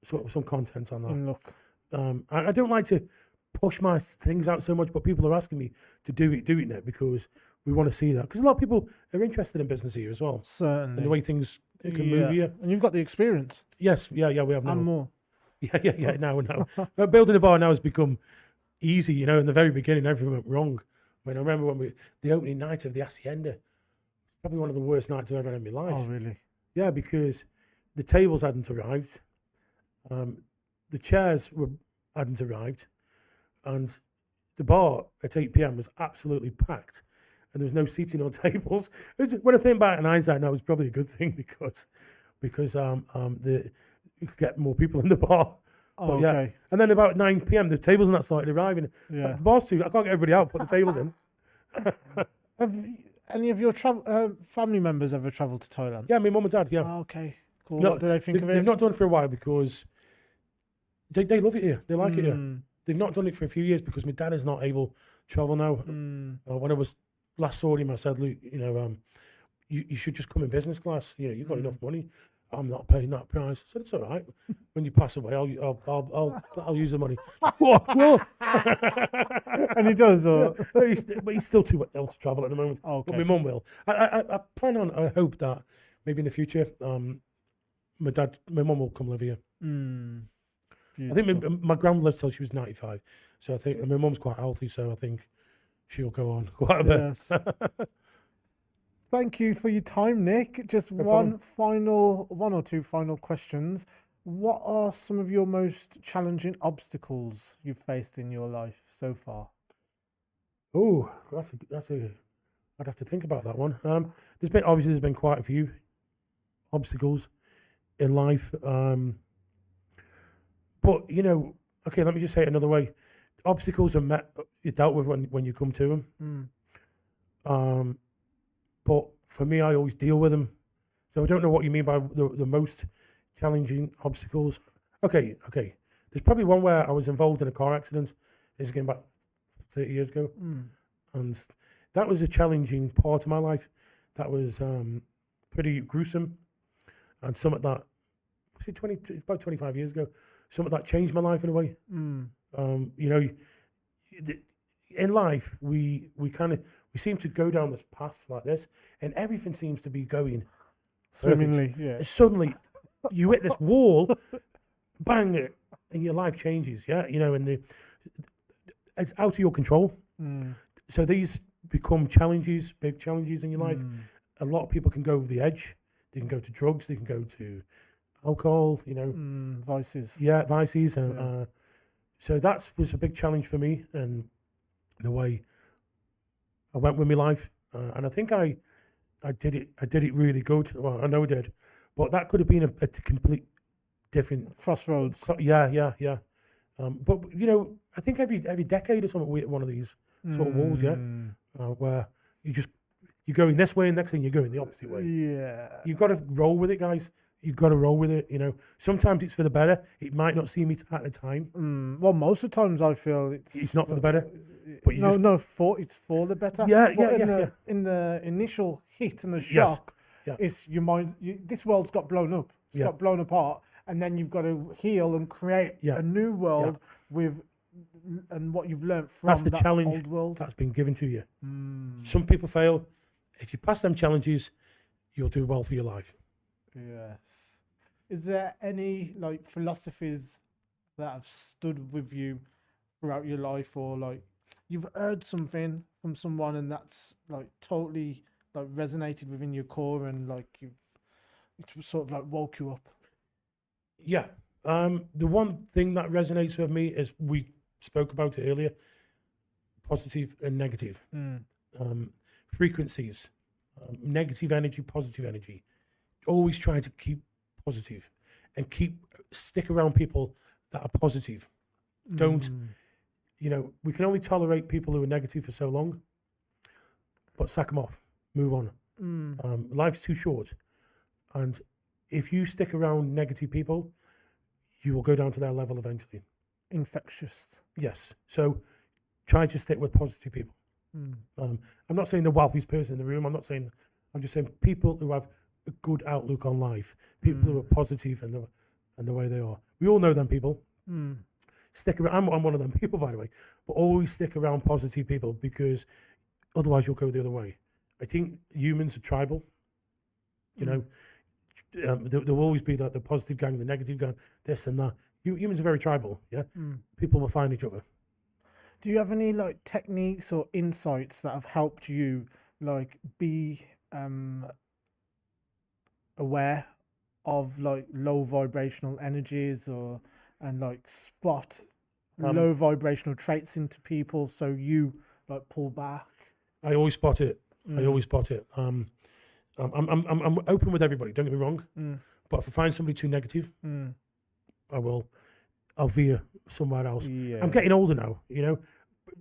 sort of some content on that. Look, I don't like to push my things out so much, but people are asking me to do it now because we want to see that. Because a lot of people are interested in business here as well. Certainly. And the way things can move here. And you've got the experience. Yes, we have now. And more. Yeah, now. Building a bar now has become easy, you know. In the very beginning, everything went wrong. I mean, I remember when the opening night of the Hacienda, probably one of the worst nights I've ever had in my life. Oh, really? Yeah, because the tables hadn't arrived. The chairs hadn't arrived. And the bar at 8 p.m. was absolutely packed. And there was no seating or tables. When I think back in hindsight, that was probably a good thing because you could get more people in the bar. Oh, yeah. okay. And then about 9 p.m, the tables and that started arriving. Yeah. The bar's too, I can't get everybody out, put the tables in. Have any of your family members ever travelled to Thailand? Yeah, my mum and dad, yeah. Oh, okay, cool. What do they think of it? They've not done it for a while because they love it here. They like it here. They've not done it for a few years because my dad is not able to travel now. When I was last saw him, I said, "Luke, you know, you should just come in business class. You know, you've got enough money. I'm not paying that price." I said, "It's all right. When you pass away, I'll use the money." Whoa. And he does, or but he's still too ill to travel at the moment. Okay. But my mum will. I plan on. I hope that maybe in the future, my mum will come live here. I think my grandma lived till she was 95. So I think, and my mum's quite healthy, so I think she'll go on quite a bit. Yes. Thank you for your time, Nick. Just No one or two final questions. What are some of your most challenging obstacles you've faced in your life so far? Oh, that's a. I'd have to think about that one. There's been quite a few obstacles in life. But okay, let me just say it another way. Obstacles are you're dealt with when you come to them. But for me, I always deal with them. So I don't know what you mean by the most challenging obstacles. Okay. There's probably one where I was involved in a car accident. This is going back 30 years ago. And that was a challenging part of my life. That was pretty gruesome. And some of that, about 25 years ago, some of that changed my life in a way. In life, we seem to go down this path like this, and everything seems to be going swimmingly. perfect. Yeah. And suddenly, you hit this wall, bang it, and your life changes. Yeah, and it's out of your control. So these become challenges, big challenges in your life. A lot of people can go over the edge. They can go to drugs. They can go to alcohol. Vices. Yeah, vices. So that was a big challenge for me, and the way I went with my life, and I think I did it really good. Well, I know I did, but that could have been a complete different crossroads. Yeah. But I think every decade or something we hit one of these sort of walls, where you're going this way, and next thing you're going the opposite way. Yeah, you've got to roll with it, guys. You've got to roll with it. Sometimes it's for the better. It might not seem it at the time. Well, most of the times I feel it's not for the better. But it's for the better. In the initial hit and the shock, it's your mind. This world's got blown up. It's got blown apart, and then you've got to heal and create a new world with and what you've learned from that's the that challenge old world that's been given to you. Some people fail. If you pass them challenges, you'll do well for your life. Yes. Is there any philosophies that have stood with you throughout your life, or you've heard something from someone and that's totally resonated within your core and it's sort of woke you up? Yeah. The one thing that resonates with me is we spoke about it earlier: positive and negative frequencies, negative energy, positive energy. Always try to keep positive and stick around people that are positive. Don't, we can only tolerate people who are negative for so long, but sack them off, move on. Life's too short. And if you stick around negative people, you will go down to their level eventually. Infectious. Yes. So try to stick with positive people. I'm not saying the wealthiest person in the room. I'm just saying people who have a good outlook on life, people who are positive and the way they are. We all know them people. Stick around. I'm one of them people, by the way. But always stick around positive people, because otherwise you'll go the other way. I think humans are tribal. There will always be the positive gang, the negative gang, this and that. Humans are very tribal. Yeah, people will find each other. Do you have any techniques or insights that have helped you be aware of low vibrational energies and spot low vibrational traits into people, so you pull back? I always spot it. I'm open with everybody, don't get me wrong, but if I find somebody too negative, I'll veer somewhere else. I'm getting older now,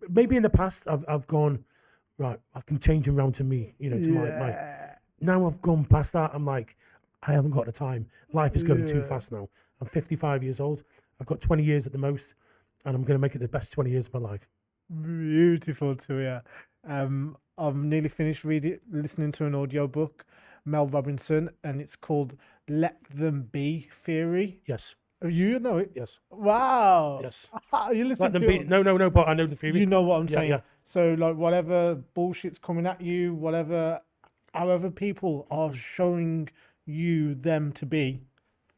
maybe in the past I've gone, right, I can change them around to me, to my now I've gone past that. I'm like, I haven't got the time. Life is going too fast now. I'm 55 years old. I've got 20 years at the most, and I'm going to make it the best 20 years of my life. Beautiful to hear. I've nearly finished listening to an audio book, Mel Robinson, and it's called Let Them Be Theory. Yes. You know it? Yes. Wow. Yes. You listen Let them to be. it? No, but I know the theory. You know what I'm saying. Yeah. So whatever bullshit's coming at you, however people are showing you them to be,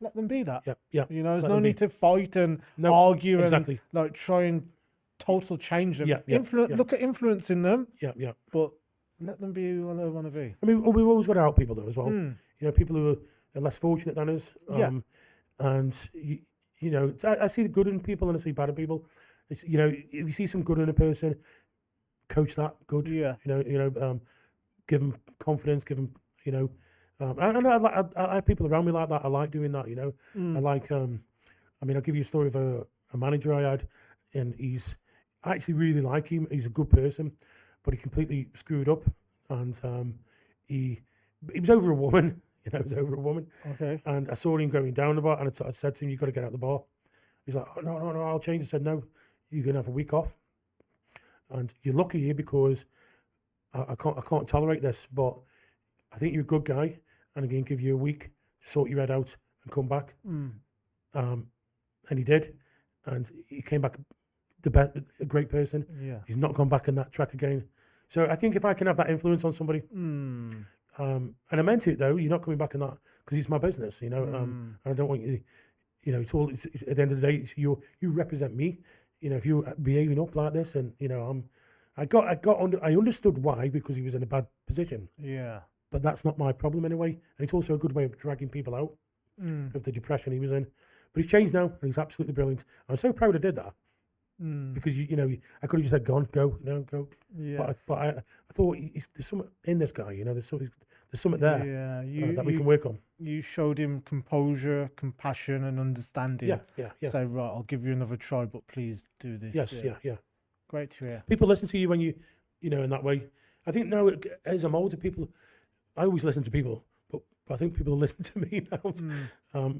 let them be that. Yeah. You know, there's Let no them need be. to fight and No, argue exactly. and like try and total change them. Yeah. Look at influencing them, Yeah. but let them be who they want to be. I mean, we've always got to help people though as well. Mm. You know, people who are less fortunate than us. And you know, I see the good in people and I see bad in people. It's, you know, if you see some good in a person, coach that good. Yeah. Give them confidence. Give them, you know. And I have people around me like that. I like doing that. You know, I like. I mean, I'll give you a story of a manager I had, and I actually really like him. He's a good person, but he completely screwed up, and he was over a woman. You know, he was over a woman. Okay. And I saw him going down the bar, and I said to him, "You got to get out the bar." He's like, "Oh, no, I'll change." I said, "No, you're gonna have a week off, and you're lucky here because I can't tolerate this. But I think you're a good guy, and I'm gonna give you a week to sort your head out and come back." And he did, and he came back a great person. Yeah. He's not gone back in that track again. So I think if I can have that influence on somebody. And I meant it though. You're not coming back in that because it's my business, you know. And I don't want you. You know, it's at the end of the day, you represent me. You know, if you're behaving up like this, and you know, I understood why, because he was in a bad position. Yeah. But that's not my problem anyway. And it's also a good way of dragging people out of the depression he was in. But he's changed now, and he's absolutely brilliant. I'm so proud I did that. Because you know, I could have just said, "Go on, go, go." Yes. But I thought there's something in this guy. You know, there's something there that we can work on. You showed him composure, compassion, and understanding. Yeah. Say, right, I'll give you another try, but please do this. Yes, yeah. Great to hear. People listen to you when you know, in that way. I think now, as I'm older, I always listen to people, but I think people listen to me now.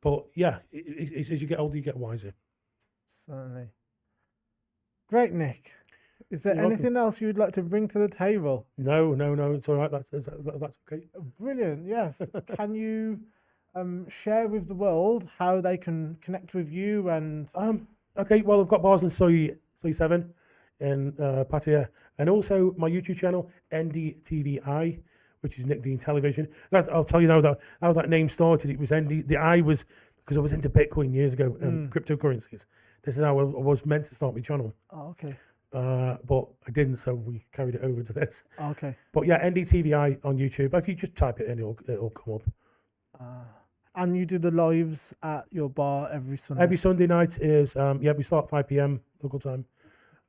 But yeah, as you get older, you get wiser. Certainly. Great, Nick. Is there You're anything else you would like to bring to the table? No. It's all right. That's okay. Brilliant. Yes. Can you share with the world how they can connect with you and? Okay. Well, I've got bars in Soy 7 in Pattaya, and also my YouTube channel NDTVI, which is Nick Dean Television. I'll tell you now how that name started. It was ND. The I was because I was into Bitcoin years ago and cryptocurrencies. This is how I was meant to start my channel. Oh, okay. But I didn't, so we carried it over to this. Okay. But yeah, NDTVI on YouTube. If you just type it in, it'll come up. And you do the lives at your bar every Sunday? Every Sunday night is, we start 5 p.m. local time.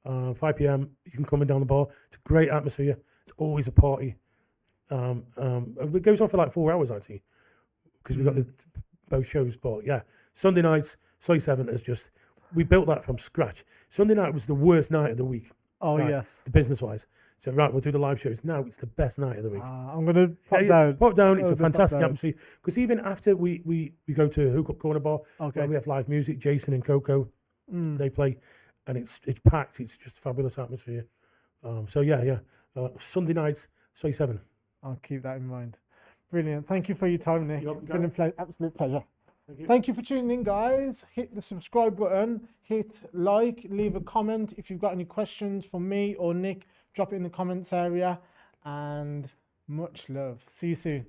5 p.m. You can come in down the bar. It's a great atmosphere. It's always a party. It goes on for like 4 hours, actually, because we've got both shows. But yeah, Sunday nights, Soy 7 is just, we built that from scratch. Sunday night was the worst night of the week. Oh, right, yes. Business-wise. So, right, we'll do the live shows. Now it's the best night of the week. I'm going to pop down. Pop down. It's a fantastic atmosphere. Because even after we go to Hook Up Corner Bar, where we have live music, Jason and Coco, they play, and it's packed. It's just a fabulous atmosphere. Sunday nights, Soy 7. I'll keep that in mind. Brilliant. Thank you for your time, Nick. It's been an absolute pleasure. Thank you for tuning in, guys. Hit the subscribe button, hit like, leave a comment. If you've got any questions for me or Nick, drop it in the comments area. And much love. See you soon.